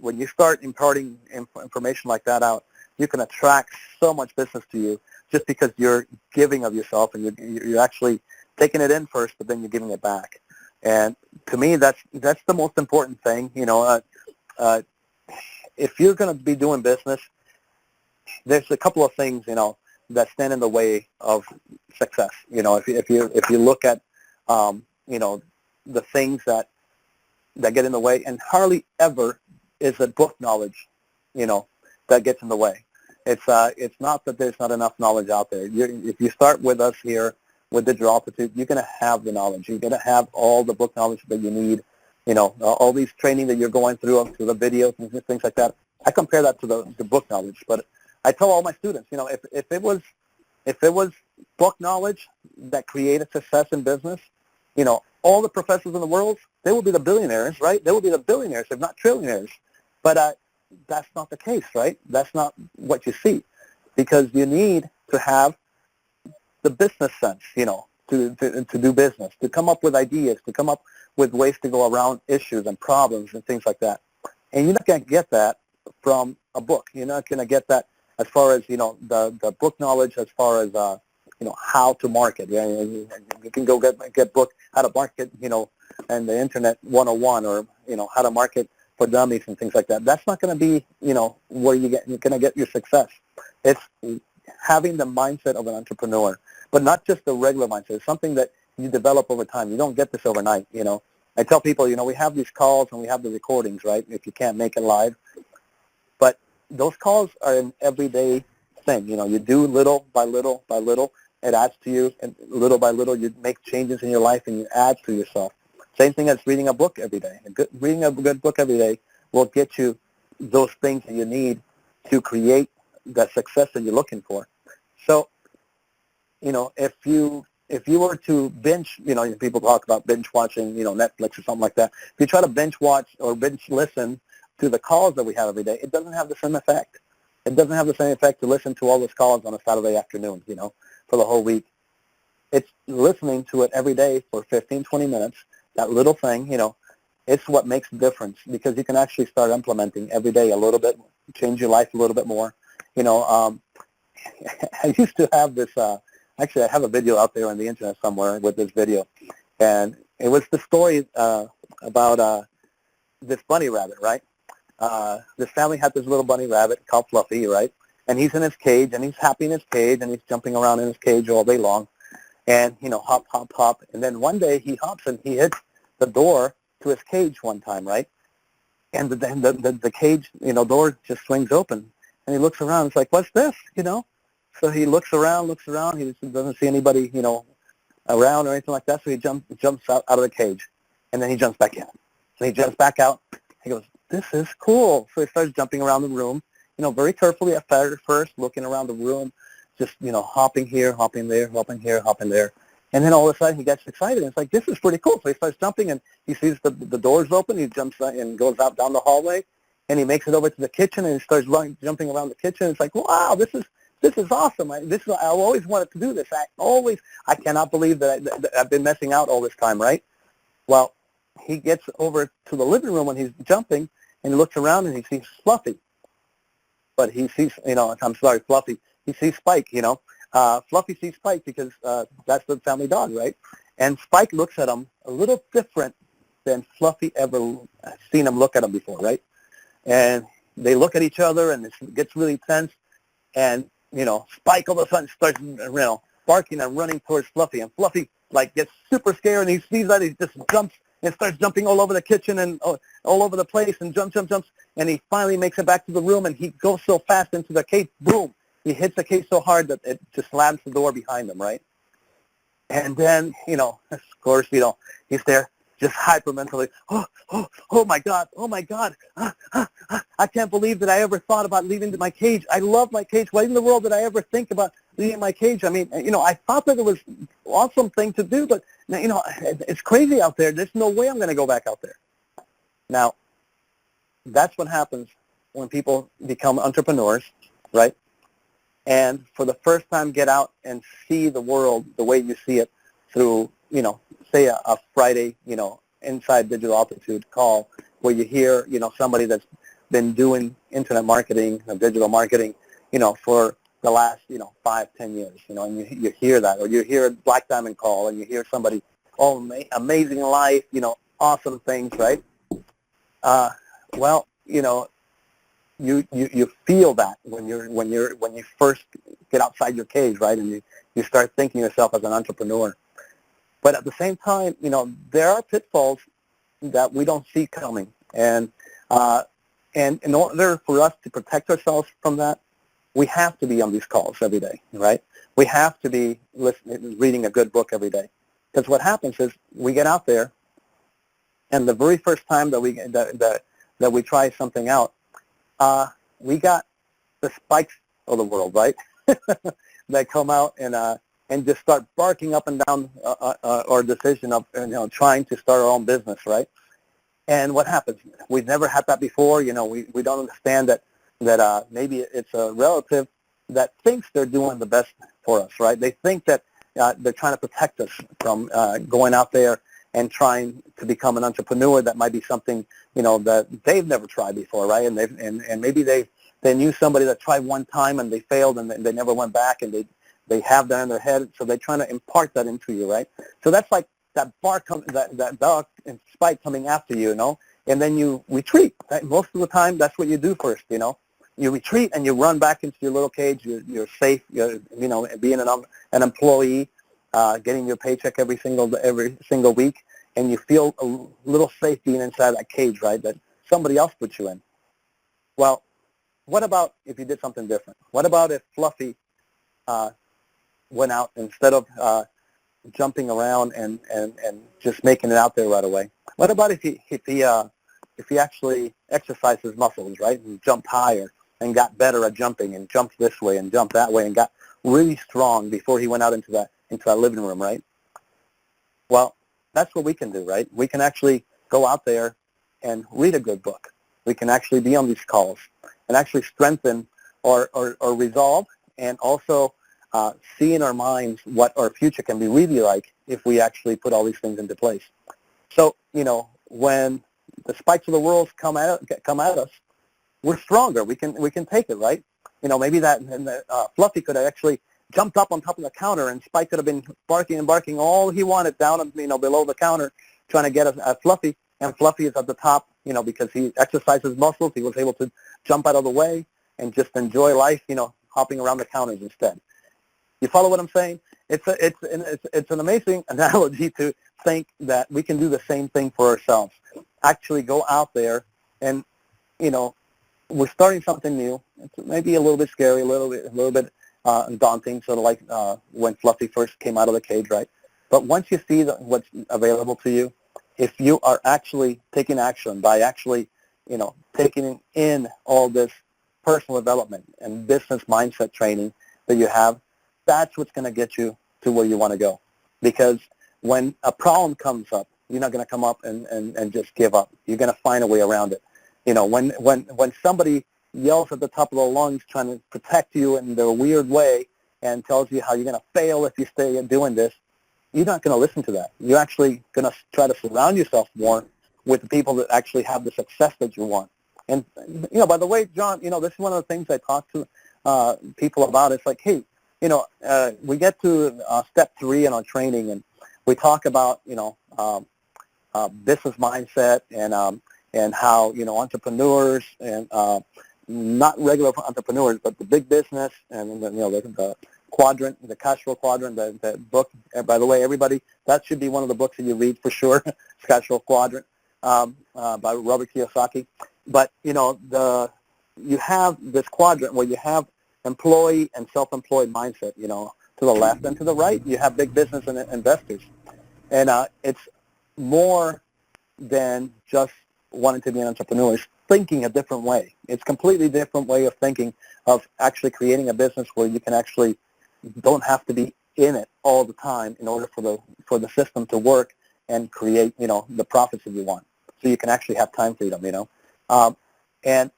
when you start imparting information like that out, you can attract so much business to you just because you're giving of yourself, and you're actually taking it in first, but then you're giving it back. And to me, that's the most important thing. If you're going to be doing business, there's a couple of things that stand in the way of success. If you look at the things that get in the way, and hardly ever is a book knowledge that gets in the way. It's not that there's not enough knowledge out there. If you start with us here with Digital Altitude, you're going to have the knowledge. You're going to have all the book knowledge that you need. All these training that you're going through the videos and things like that. I compare that to the book knowledge. But I tell all my students, if it was book knowledge that created success in business, all the professors in the world, they will be the billionaires, right? They will be the billionaires, if not trillionaires. But that's not the case, right? That's not what you see, because you need to have the business sense, to do business, to come up with ideas, to come up with ways to go around issues and problems and things like that. And you're not going to get that from a book. You're not going to get that as far as, the book knowledge as far as, how to market. Yeah, you can go get book how to market, and the Internet 101, or, how to market for dummies and things like that. That's not going to be, where you're going to get your success. It's having the mindset of an entrepreneur, but not just the regular mindset. It's something that you develop over time. You don't get this overnight, I tell people, we have these calls and we have the recordings, right, if you can't make it live. But those calls are an everyday thing. You do little by little by little. It adds to you, and little by little you make changes in your life and you add to yourself. Same thing as reading a book every day. Reading a good book every day will get you those things that you need to create the success that you're looking for. So, if you were to binge, people talk about binge watching, Netflix or something like that. If you try to binge watch or binge listen to the calls that we have every day, it doesn't have the same effect. It doesn't have the same effect to listen to all those calls on a Saturday afternoon, for the whole week. It's listening to it every day for 15, 20 minutes, that little thing, it's what makes the difference, because you can actually start implementing every day a little bit, change your life a little bit more. I used to have this, actually I have a video out there on the internet somewhere with this video, and it was the story about this bunny rabbit, right? This family had this little bunny rabbit called Fluffy, right? And he's in his cage, and he's happy in his cage, and he's jumping around in his cage all day long. And, hop, hop, hop. And then one day he hops and he hits the door to his cage one time, right? And then the cage, door just swings open. And he looks around. It's like, what's this, So he looks around. He doesn't see anybody, around or anything like that. So he jumps out of the cage. And then he jumps back in. So he jumps back out. He goes, this is cool. So he starts jumping around the room, very carefully at first, looking around the room, just, hopping here, hopping there, hopping here, hopping there. And then all of a sudden he gets excited. And it's like, this is pretty cool. So he starts jumping, and he sees the doors open. He jumps and goes out down the hallway, and he makes it over to the kitchen, and he starts jumping around the kitchen. It's like, wow, this is awesome. I always wanted to do this. I cannot believe that I've been messing out all this time, right? Well, he gets over to the living room when he's jumping, and he looks around, and he sees Fluffy. But he sees, Fluffy. He sees Spike, Fluffy sees Spike because that's the family dog, right? And Spike looks at him a little different than Fluffy ever seen him look at him before, right? And they look at each other, and it gets really tense. And, Spike all of a sudden starts, barking and running towards Fluffy. And Fluffy, gets super scared, and he sees that. He just jumps and starts jumping all over the kitchen and all over the place and jumps. And he finally makes it back to the room, and he goes so fast into the cage, boom. He hits the cage so hard that it just slams the door behind him, right? And then, of course, he's there just hyperventilating. Oh my God, I can't believe that I ever thought about leaving my cage. I love my cage. Why in the world did I ever think about leaving my cage? I mean, I thought that it was an awesome thing to do, but, it's crazy out there. There's no way I'm going to go back out there. Now, that's what happens when people become entrepreneurs, right? And for the first time get out and see the world the way you see it through, say a Friday, Inside Digital Altitude call where you hear, somebody that's been doing internet marketing, digital marketing, for the last, 5-10 years, and you hear that, or you hear a Black Diamond call and you hear somebody, amazing life, awesome things, right? You feel that when you first get outside your cage, right? And you start thinking yourself as an entrepreneur. But at the same time, there are pitfalls that we don't see coming, and in order for us to protect ourselves from that, we have to be on these calls every day, right? We have to be reading a good book every day, because what happens is we get out there, and the very first time that we try something out, we got the Spikes of the world, right? That come out and just start barking up and down our decision of trying to start our own business, right? And what happens? We've never had that before. We don't understand that maybe it's a relative that thinks they're doing the best for us, right? They think that they're trying to protect us from going out there and trying to become an entrepreneur. That might be something that they've never tried before, right? And maybe they knew somebody that tried one time and they failed and they never went back, and they have that in their head, so they're trying to impart that into you, right? So that's like that that dog and Spike coming after you, and then you retreat. Right? Most of the time, that's what you do first, You retreat and you run back into your little cage. You're safe. You're being an employee, getting your paycheck every single week, and you feel a little safe being inside that cage, right? That somebody else put you in. Well, what about if you did something different? What about if Fluffy went out instead of jumping around and just making it out there right away? What about if he actually exercised his muscles, right, and jumped higher and got better at jumping and jumped this way and jumped that way and got really strong before he went out into that living room, right? Well, that's what we can do, right? We can actually go out there and read a good book. We can actually be on these calls and actually strengthen or resolve and also see in our minds what our future can be really like if we actually put all these things into place. So, when the spikes of the world come at us, we're stronger. We can take it, right? Maybe that Fluffy could have actually jumped up on top of the counter, and Spike could have been barking and barking all he wanted down, below the counter, trying to get at Fluffy. And Fluffy is at the top, because he exercises muscles. He was able to jump out of the way and just enjoy life, hopping around the counters instead. You follow what I'm saying? It's an amazing analogy to think that we can do the same thing for ourselves. Actually go out there and, we're starting something new. It's maybe a little bit scary, a little bit daunting, sort of like when Fluffy first came out of the cage, right? But once you see what's available to you, if you are actually taking action by actually, taking in all this personal development and business mindset training that you have, that's what's going to get you to where you want to go. Because when a problem comes up, you're not going to come up and just give up. You're going to find a way around it. When somebody yells at the top of the lungs trying to protect you in their weird way and tells you how you're going to fail if you stay doing this, you're not going to listen to that. You're actually going to try to surround yourself more with the people that actually have the success that you want. And, by the way, John, this is one of the things I talk to people about. It's like, hey, we get to step 3 in our training, and we talk about, business mindset and how, entrepreneurs and not regular entrepreneurs, but the big business and, the quadrant, the cash flow quadrant, the book. And by the way, everybody, that should be one of the books that you read for sure, Cash Flow Quadrant by Robert Kiyosaki. But, you have this quadrant where you have employee and self-employed mindset, to the left, and to the right, you have big business and investors. And it's more than just wanting to be an entrepreneur. It's thinking a different way. It's a completely different way of thinking of actually creating a business where you can actually don't have to be in it all the time in order for the system to work and create, the profits that you want. So you can actually have time freedom, and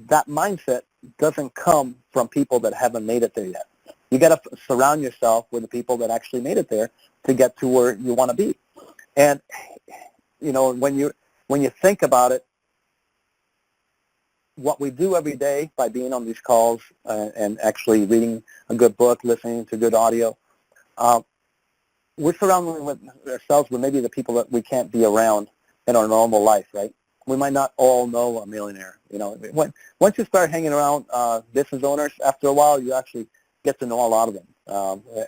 that mindset doesn't come from people that haven't made it there yet. You got to surround yourself with the people that actually made it there to get to where you want to be. And when you think about it, what we do every day by being on these calls and actually reading a good book, listening to good audio, we're surrounding ourselves with maybe the people that we can't be around in our normal life, right? We might not all know a millionaire. Once you start hanging around business owners, after a while, you actually get to know a lot of them.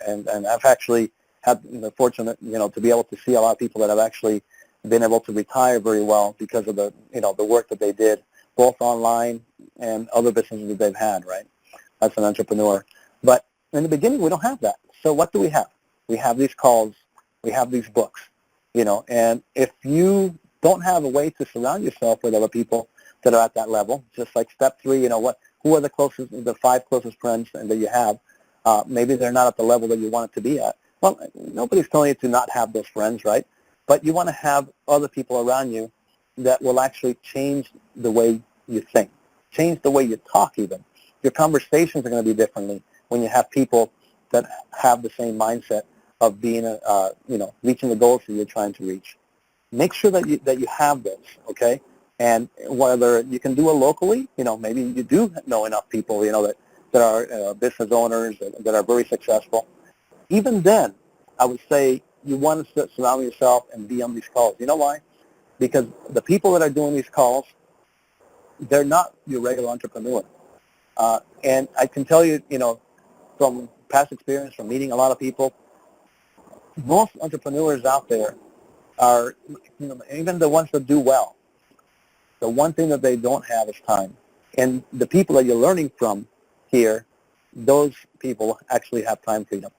And I've actually had the fortunate, to be able to see a lot of people that have actually been able to retire very well because of the work that they did, both online and other businesses that they've had, right, as an entrepreneur. But in the beginning, we don't have that. So what do we have? We have these calls. We have these books, and if you don't have a way to surround yourself with other people that are at that level, just like step 3, who are the 5 closest friends that you have? Maybe they're not at the level that you want it to be at. Well, nobody's telling you to not have those friends, right? But you want to have other people around you that will actually change the way you think, change the way you talk even. Your conversations are going to be differently when you have people that have the same mindset of being, reaching the goals that you're trying to reach. Make sure that you have this, okay? And whether you can do it locally, maybe you do know enough people, that are business owners that are very successful. Even then, I would say you want to surround yourself and be on these calls. You know why? Because the people that are doing these calls, they're not your regular entrepreneur. And I can tell you, from past experience, from meeting a lot of people, most entrepreneurs out there are, even the ones that do well, the one thing that they don't have is time. And the people that you're learning from here, those people actually have time freedom.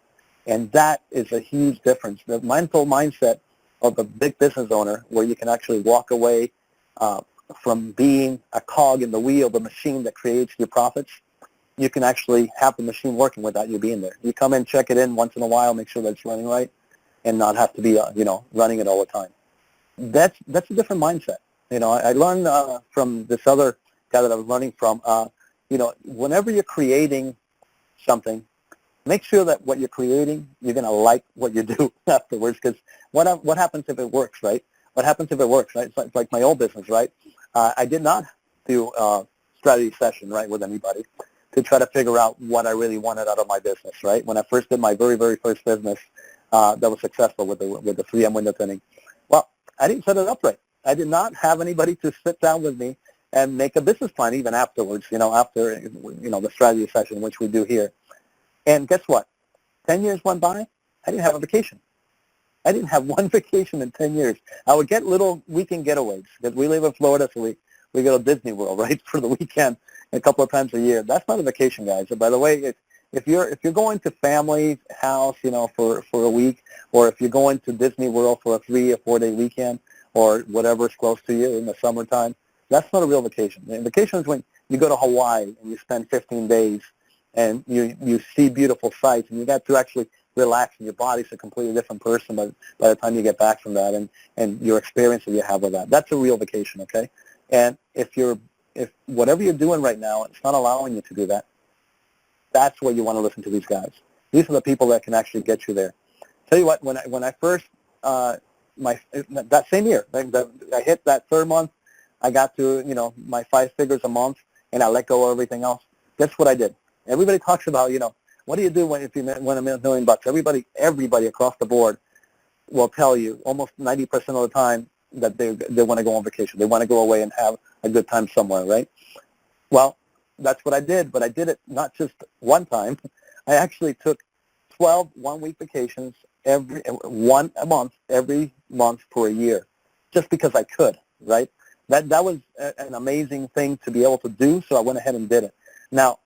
And that is a huge difference. The mental mindset of a big business owner, where you can actually walk away from being a cog in the wheel, the machine that creates your profits, you can actually have the machine working without you being there. You come in, check it in once in a while, make sure that it's running right, and not have to be, running it all the time. That's a different mindset. I learned from this other guy that I was learning from, whenever you're creating something, make sure that what you're creating, you're going to like what you do afterwards, because what happens if it works, right? What happens if it works, right? It's like my old business, right? I did not do a strategy session, right, with anybody to try to figure out what I really wanted out of my business, right? When I first did my very, very first business that was successful with the 3M window tinting, well, I didn't set it up right. I did not have anybody to sit down with me and make a business plan even afterwards, after, the strategy session, which we do here. And guess what? 10 years went by, I didn't have a vacation. I didn't have one vacation in 10 years. I would get little weekend getaways because we live in Florida, so we go to Disney World, right, for the weekend a couple of times a year. That's not a vacation, guys. So by the way, if you're going to family house, for a week, or if you're going to Disney World for a 3 or 4 day weekend or whatever's close to you in the summertime, that's not a real vacation. And vacation is when you go to Hawaii and you spend 15 days and you see beautiful sights, and you get to actually relax, and your body's a completely different person by the time you get back from that, and your experience that you have with that. That's a real vacation, okay? And if whatever you're doing right now, it's not allowing you to do that, that's where you want to listen to these guys. These are the people that can actually get you there. Tell you what, when I first, that same year, I hit that third month, I got to, my 5 figures a month, and I let go of everything else. Guess what I did? Everybody talks about, what do you do when you win $1 million? Everybody across the board will tell you almost 90% of the time that they want to go on vacation. They want to go away and have a good time somewhere, right? Well, that's what I did, but I did it not just one time. I actually took 12 one-week vacations every month for a year, just because I could, right? That was an amazing thing to be able to do, so I went ahead and did it. Now,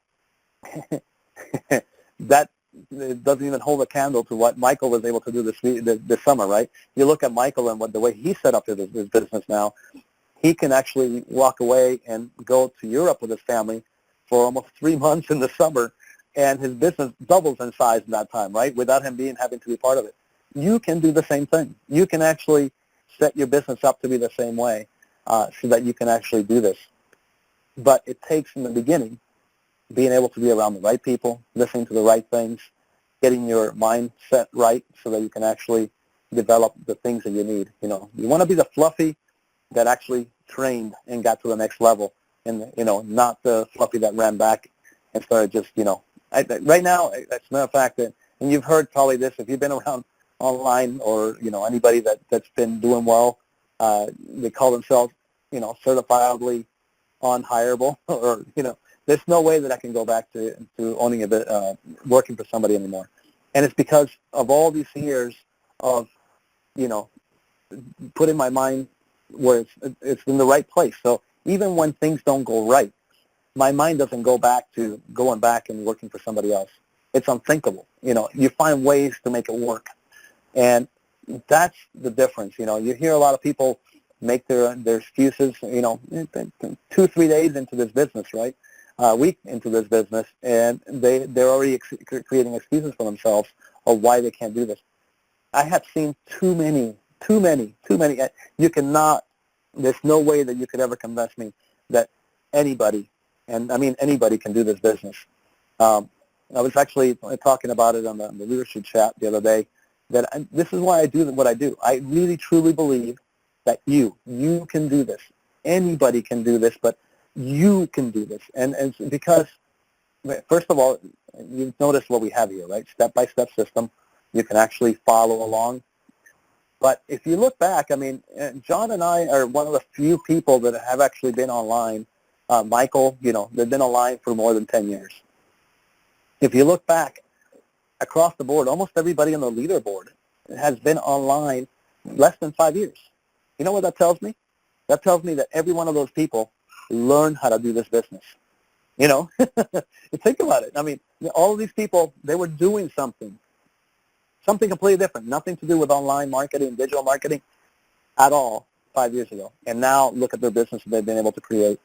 that doesn't even hold a candle to what Michael was able to do this summer, right? You look at Michael and the way he set up his business now, he can actually walk away and go to Europe with his family for almost 3 months in the summer, and his business doubles in size in that time, right, without him having to be part of it. You can do the same thing. You can actually set your business up to be the same way so that you can actually do this. But it takes, in the beginning, being able to be around the right people, listening to the right things, getting your mindset right so that you can actually develop the things that you need. You want to be the fluffy that actually trained and got to the next level, and not the fluffy that ran back and started just, right now, as a matter of fact, and you've heard probably this, if you've been around online or, anybody that's been doing well, they call themselves, certifiably unhireable, or, there's no way that I can go back to owning working for somebody anymore. And it's because of all these years of, putting my mind where it's in the right place. So even when things don't go right, my mind doesn't go back to going back and working for somebody else. It's unthinkable. You find ways to make it work. And that's the difference. You hear a lot of people make their excuses, 2-3 days into this business, right? A week into this business, and they're already creating excuses for themselves of why they can't do this. I have seen too many. You cannot, there's no way that you could ever convince me that anybody, and I mean anybody, can do this business. I was actually talking about it on the leadership chat the other day, that this is why I do what I do. I really, truly believe that you can do this. Anybody can do this, but you can do this. And because, first of all, you've noticed what we have here, right? Step-by-step system. You can actually follow along. But if you look back, I mean, John and I are one of the few people that have actually been online. Michael, they've been online for more than 10 years. If you look back across the board, almost everybody on the leaderboard has been online less than 5 years. You know what that tells me? That tells me that every one of those people learned how to do this business. Think about it. I mean, all of these people, they were doing something completely different, nothing to do with online marketing, digital marketing at all 5 years ago. And now look at their business that they've been able to create.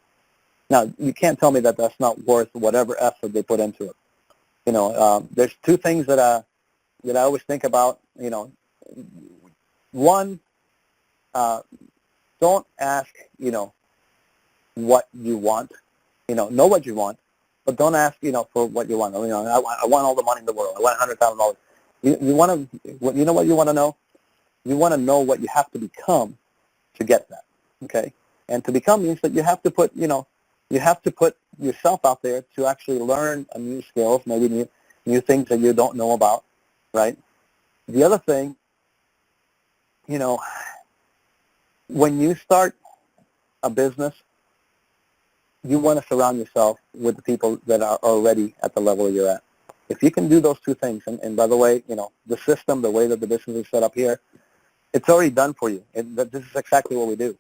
Now, you can't tell me that that's not worth whatever effort they put into it. There's two things that I always think about. One, don't ask, what you want. Know what you want, but don't ask, for what you want. I want all the money in the world. I want $100,000. You want to, you know what you want to know? You want to know what you have to become to get that, okay? And to become means that you have to put, you have to put yourself out there to actually learn new skills, maybe new things that you don't know about, right? The other thing, when you start a business, you want to surround yourself with the people that are already at the level you're at. If you can do those two things, and by the way, the system, the way that the business is set up here, it's already done for you. This is exactly what we do.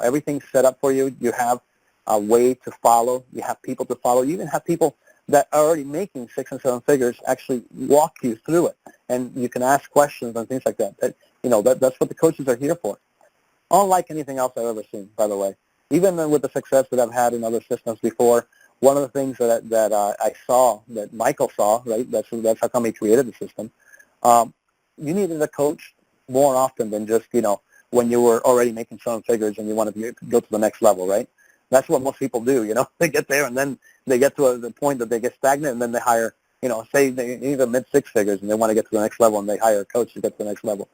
Everything's set up for you. You have a way to follow. You have people to follow. You even have people that are already making 6 and 7 figures actually walk you through it, and you can ask questions and things like that. That's what the coaches are here for. Unlike anything else I've ever seen, by the way. Even with the success that I've had in other systems before, one of the things that I saw, that Michael saw, right, that's how come he created the system, you needed a coach more often than just, when you were already making 7 figures and you wanted to go to the next level, right? That's what most people do, They get there and then they get to the point that they get stagnant and then they hire, say they even mid-6 figures and they want to get to the next level and they hire a coach to get to the next level.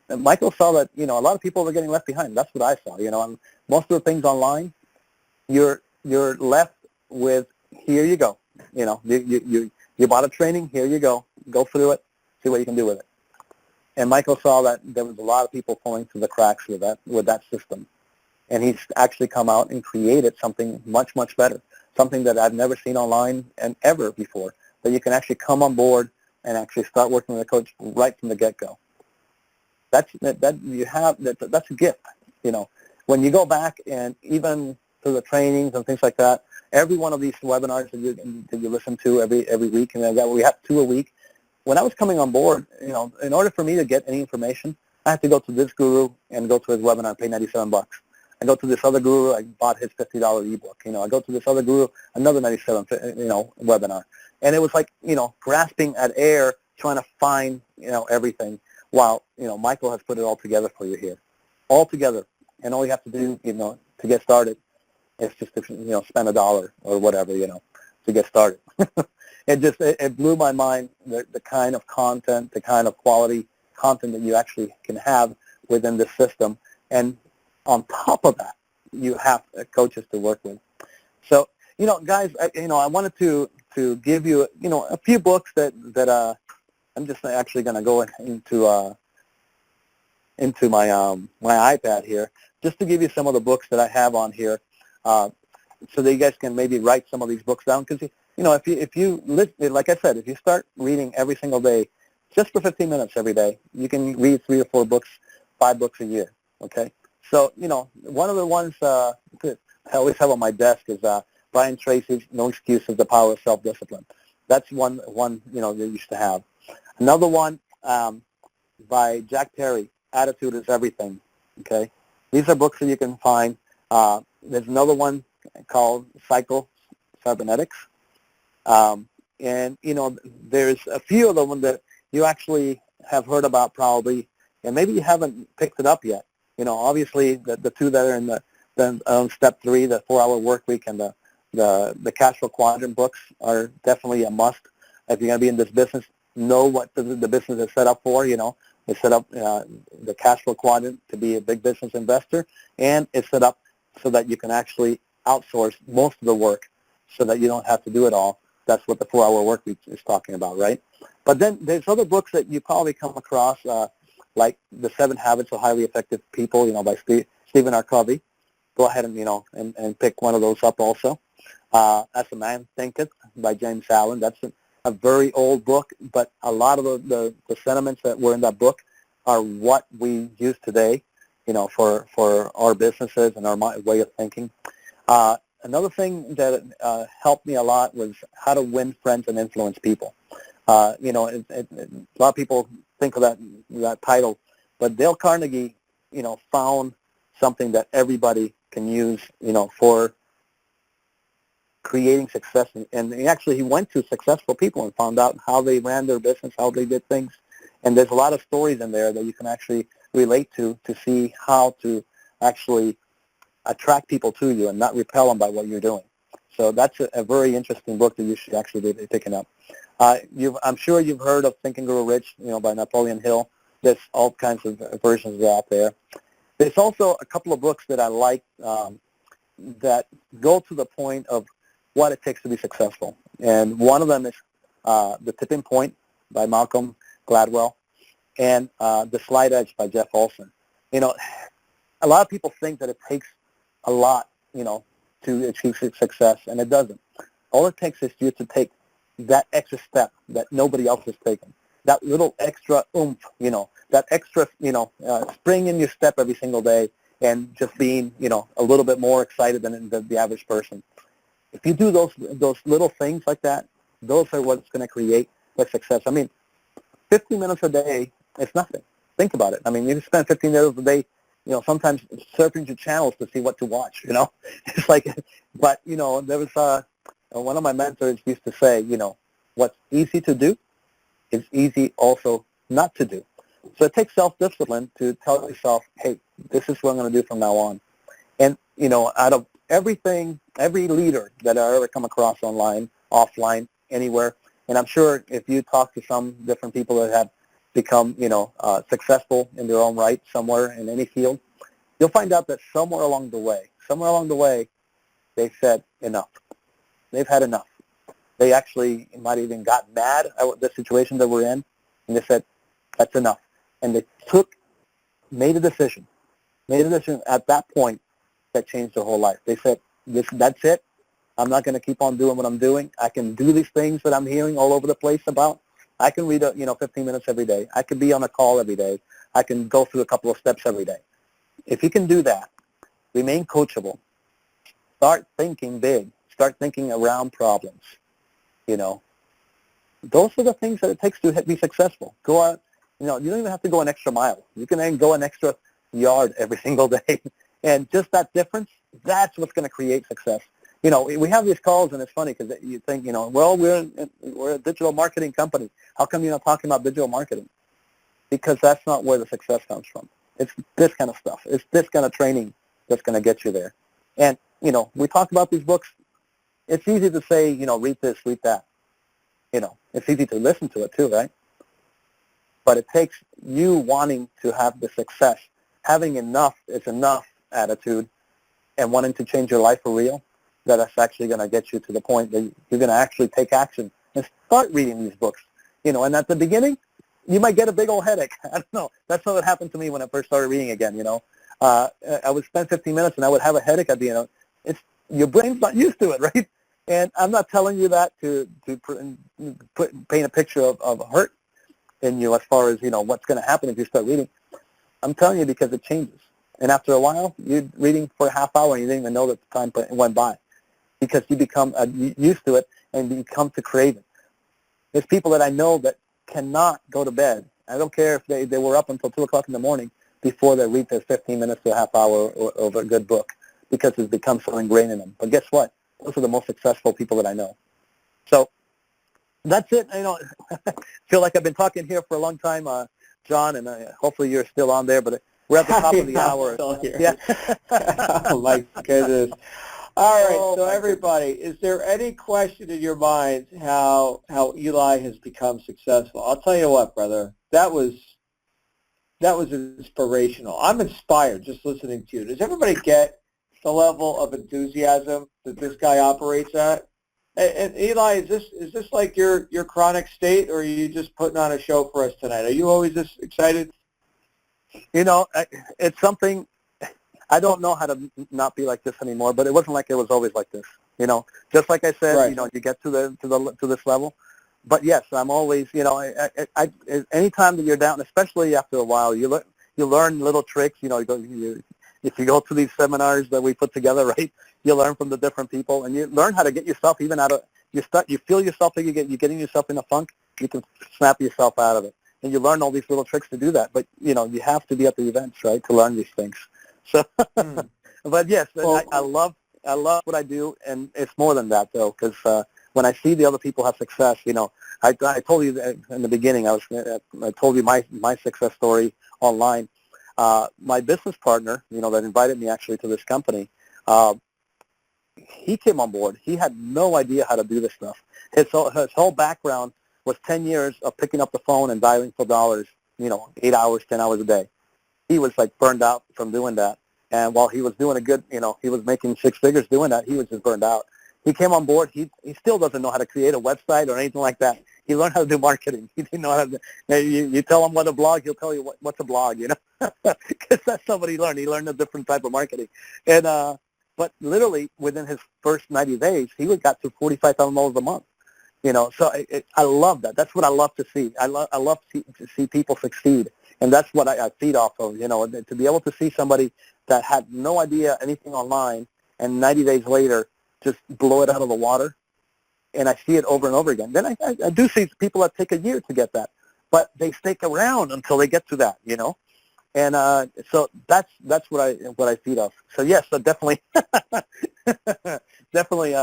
And Michael saw that, a lot of people were getting left behind. That's what I saw, and most of the things online, you're left with, here you go. You bought a training, here you go. Go through it, see what you can do with it. And Michael saw that there was a lot of people falling through the cracks with that system. And he's actually come out and created something much, much better, something that I've never seen online and ever before, that you can actually come on board and actually start working with a coach right from the get-go. That's a gift, When you go back and even to the trainings and things like that, every one of these webinars that you listen to every week, and we have 2 a week. When I was coming on board, in order for me to get any information, I had to go to this guru and go to his webinar and pay $97. I go to this other guru, I bought his $50 ebook. I go to this other guru, another $97, webinar. And it was like, grasping at air, trying to find, everything, while, Michael has put it all together for you here. All together. And all you have to do, to get started is just to, spend $1 or whatever, to get started. It blew my mind, the kind of content, the kind of quality content that you actually can have within the system. And on top of that, you have coaches to work with. So, guys, I wanted to give you, a few books that I'm just actually going to go into my iPad here, just to give you some of the books that I have on here, so that you guys can maybe write some of these books down. Because if you listen, like I said, if you start reading every single day, just for 15 minutes every day, you can read 3 or 4 books, 5 books a year. Okay. So, one of the ones that I always have on my desk is Brian Tracy's No Excuses, The Power of Self-Discipline. That's one you used to have. Another one by Jack Terry, Attitude is Everything. Okay. These are books that you can find. There's another one called Psycho-Cybernetics. And, there's a few of them that you actually have heard about probably, and maybe you haven't picked it up yet. Obviously the 2 that are in the step 3, the 4-hour work week, and the cash flow quadrant books are definitely a must. If you're going to be in this business, know what the business is set up for. It's set up the cash flow quadrant to be a big business investor, and it's set up so that you can actually outsource most of the work so that you don't have to do it all. That's what the 4-hour work week is talking about, right? But then there's other books that you probably come across, like The 7 Habits of Highly Effective People, by Stephen R. Covey. Go ahead and and pick one of those up also. As a Man Thinketh by James Allen. That's a very old book, but a lot of the sentiments that were in that book are what we use today, for our businesses and our way of thinking. Another thing that helped me a lot was How to Win Friends and Influence People. A lot of people think of that title, but Dale Carnegie, found something that everybody can use, for creating success. And he went to successful people and found out how they ran their business, how they did things. And there's a lot of stories in there that you can actually relate to see how to actually attract people to you and not repel them by what you're doing. So that's a very interesting book that you should actually be picking up. I'm sure you've heard of Think and Grow Rich, by Napoleon Hill. There's all kinds of versions out there. There's also a couple of books that I like that go to the point of what it takes to be successful. And one of them is The Tipping Point by Malcolm Gladwell and The Slight Edge by Jeff Olson. A lot of people think that it takes a lot, to achieve success, and it doesn't. All it takes is you to take that extra step that nobody else has taken, that little extra oomph, that extra, spring in your step every single day, and just being, a little bit more excited than the average person. If you do those little things like that, those are what's going to create the success. 15 minutes a day is nothing. Think about it. You spend 15 minutes a day, sometimes surfing through channels to see what to watch, It's like, but, there was one of my mentors used to say, what's easy to do is easy also not to do. So it takes self-discipline to tell yourself, hey, this is what I'm going to do from now on. And, out of everything, every leader that I ever come across online, offline, anywhere, and I'm sure if you talk to some different people that have become, successful in their own right somewhere in any field, you'll find out that somewhere along the way, they said enough. They've had enough. They actually might have even got mad at the situation that we're in, and they said, that's enough. And they made a decision at that point that changed their whole life. They said, that's it. I'm not going to keep on doing what I'm doing. I can do these things that I'm hearing all over the place about. I can read, 15 minutes every day. I can be on a call every day. I can go through a couple of steps every day. If you can do that, remain coachable. Start thinking big. Start thinking around problems. Those are the things that it takes to be successful. Go out. You don't even have to go an extra mile. You can then go an extra yard every single day. And just that difference, that's what's going to create success. We have these calls, and it's funny because you think, well, we're a digital marketing company. How come you're not talking about digital marketing? Because that's not where the success comes from. It's this kind of stuff. It's this kind of training that's going to get you there. And, we talk about these books. It's easy to say, read this, read that. It's easy to listen to it too, right? But it takes you wanting to have the success, having enough is enough attitude, and wanting to change your life for real. That's actually going to get you to the point that you're going to actually take action and start reading these books. And at the beginning, you might get a big old headache. I don't know. That's what happened to me when I first started reading again, I would spend 15 minutes and I would have a headache at the end. Your brain's not used to it, right? And I'm not telling you that to paint a picture of hurt in you as far as, what's going to happen if you start reading. I'm telling you because it changes. And after a while, you're reading for a half hour and you didn't even know that the time went by, because you become used to it and you come to crave it. There's people that I know that cannot go to bed. I don't care if they were up until 2 o'clock in the morning before they read their 15 minutes to a half hour of a good book, because it's become so ingrained in them. But guess what? Those are the most successful people that I know. So that's it. I feel like I've been talking here for a long time, John, and hopefully you're still on there, but we're at the top of the hour. Still here. Yeah. Oh, my goodness. All right, so everybody, is there any question in your mind how Eli has become successful? I'll tell you what, brother, that was inspirational. I'm inspired just listening to you. Does everybody get the level of enthusiasm that this guy operates at? And Eli, is this like your chronic state, or are you just putting on a show for us tonight? Are you always this excited? It's something. I don't know how to not be like this anymore, but it wasn't like it was always like this. Just like I said, right. You get to this level. But yes, I'm always, anytime that you're down, especially after a while, you learn little tricks. If you go to these seminars that we put together, right, you learn from the different people, and you learn how to get yourself even out of. You feel yourself that you're getting yourself in a funk. You can snap yourself out of it, and you learn all these little tricks to do that. But you have to be at the events, right, to learn these things. So, but yes, well, I love what I do, and it's more than that though, because when I see the other people have success, I told you in the beginning, I told you my success story online. My business partner, that invited me actually to this company, he came on board. He had no idea how to do this stuff. His whole background was 10 years of picking up the phone and dialing for dollars, 8 hours, 10 hours a day. He was like burned out from doing that. And while he was doing he was making six figures doing that, he was just burned out. He came on board. He still doesn't know how to create a website or anything like that. He learned how to do marketing. He didn't know how to. You tell him what a blog, he'll tell you what's a blog, because that's somebody he learned. He learned a different type of marketing. And but literally within his first 90 days, he got to $45,000 a month. So I love that. That's what I love to see. I love to see people succeed, and that's what I feed off of. To be able to see somebody that had no idea anything online, and 90 days later just blow it out of the water, and I see it over and over again. Then I do see people that take a year to get that, but they stick around until they get to that. And so that's what I feed off. So yes, so definitely, definitely.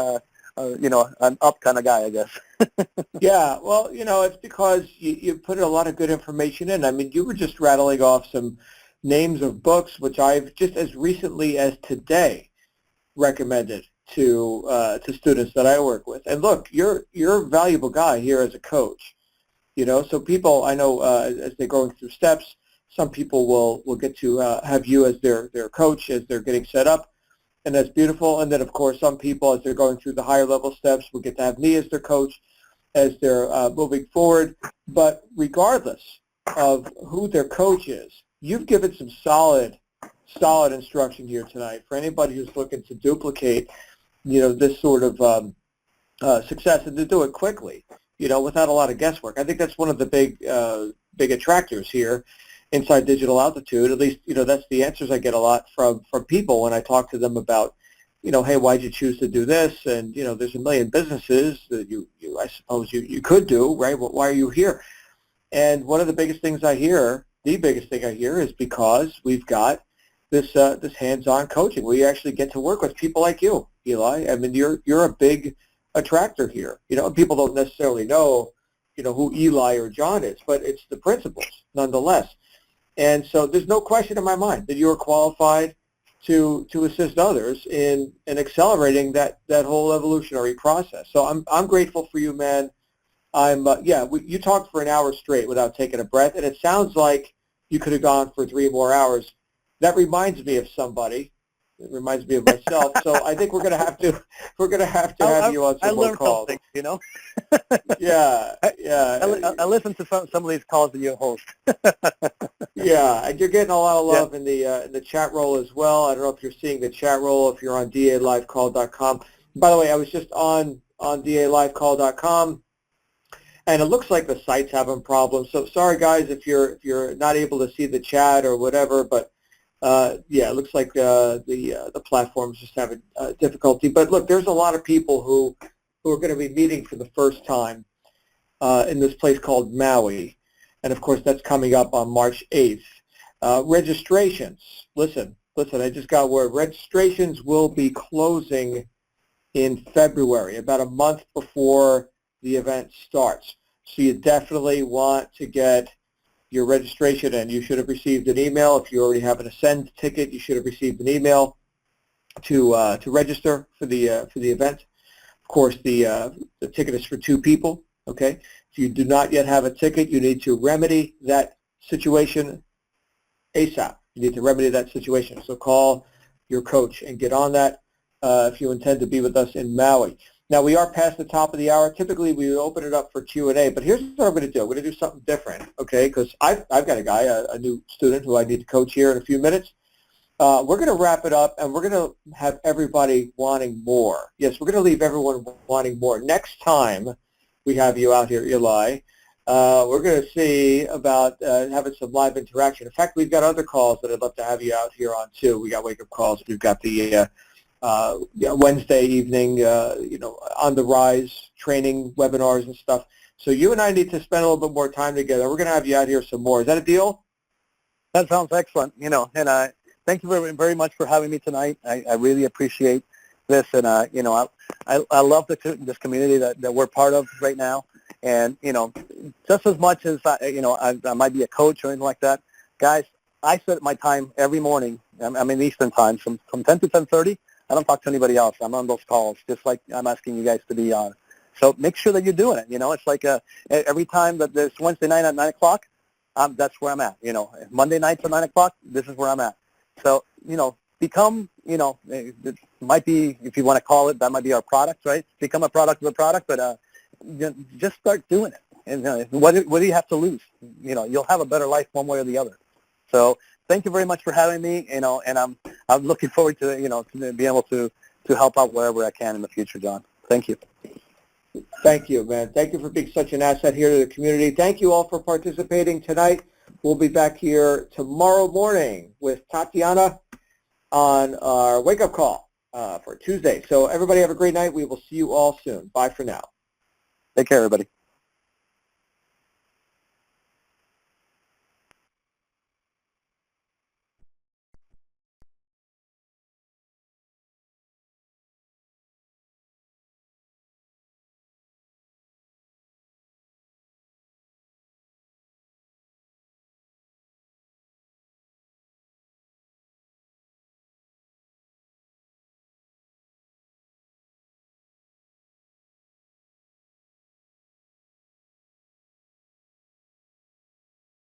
An up kind of guy, I guess. Yeah, well, it's because you put a lot of good information in. I mean, you were just rattling off some names of books, which I've just as recently as today recommended to students that I work with. And look, you're a valuable guy here as a coach. So people, I know as they're going through steps, some people will get to have you as their coach as they're getting set up. And that's beautiful. And then, of course, some people, as they're going through the higher level steps, will get to have me as their coach as they're moving forward. But regardless of who their coach is, you've given some solid instruction here tonight for anybody who's looking to duplicate, this sort of success, and to do it quickly, without a lot of guesswork. I think that's one of the big attractors here inside Digital Altitude. At least, that's the answers I get a lot from people when I talk to them about, hey, why'd you choose to do this? And, there's a million businesses that I suppose you could do, right? Well, why are you here? And one of the biggest thing I hear is because we've got this hands-on coaching. We actually get to work with people like you, Eli. I mean, you're a big attractor here. People don't necessarily know, who Eli or John is, but it's the principles nonetheless. And so there's no question in my mind that you're qualified to assist others in accelerating that whole evolutionary process. So I'm grateful for you, man. You talked for an hour straight without taking a breath, and it sounds like you could have gone for 3 more hours. That reminds me of somebody. It reminds me of myself. So I think we're gonna have to have you on some more calls. I learned something, Yeah. I listen to some of these calls that you host. Yeah, and you're getting a lot of love in the chat roll as well. I don't know if you're seeing the chat roll, if you're on DALivecall.com. By the way, I was just on DALivecall.com, and it looks like the site's having problems. So sorry, guys, if you're not able to see the chat or whatever, but it looks like the platform's just having difficulty. But look, there's a lot of people who are going to be meeting for the first time in this place called Maui. And, of course, that's coming up on March 8th. Registrations, listen, I just got word. Registrations will be closing in February, about a month before the event starts. So you definitely want to get your registration in. You should have received an email. If you already have an Ascend ticket, you should have received an email to register for the event. Of course, the ticket is for 2 people, okay? If you do not yet have a ticket, you need to remedy that situation ASAP. You need to remedy that situation. So call your coach and get on that if you intend to be with us in Maui. Now, we are past the top of the hour. Typically, we would open it up for Q&A, but here's what I'm going to do. I'm going to do something different, okay, because I've got a guy, a new student who I need to coach here in a few minutes. We're going to wrap it up, and we're going to have everybody wanting more. Yes, we're going to leave everyone wanting more. Next time we have you out here, Eli, we're going to see about having some live interaction. In fact, we've got other calls that I'd love to have you out here on, too. We got wake-up calls. We've got the Wednesday evening, on the rise training webinars and stuff. So you and I need to spend a little bit more time together. We're going to have you out here some more. Is that a deal? That sounds excellent. And I thank you very, very much for having me tonight. I really appreciate this, and I love this community that we're part of right now. And just as much as I might be a coach or anything like that, guys, I set my time every morning. I'm in Eastern time, from 10 to 10:30. I don't talk to anybody else. I'm on those calls, just like I'm asking you guys to be on. So make sure that you're doing it. You know, it's like every time that there's Wednesday night at 9 o'clock, that's where I'm at. You know, Monday nights at 9 o'clock, this is where I'm at. So, you know, become, you know, it might be, if you want to call it, that might be our product, right? Become a product of the product, but just start doing it. And what do you have to lose? You know, you'll have a better life one way or the other. So thank you very much for having me, you know, and I'm looking forward to, you know, to be able to help out wherever I can in the future, John. Thank you. Thank you, man. Thank you for being such an asset here to the community. Thank you all for participating tonight. We'll be back here tomorrow morning with Tatiana on our wake-up call for Tuesday. So everybody have a great night. We will see you all soon. Bye for now. Take care, everybody.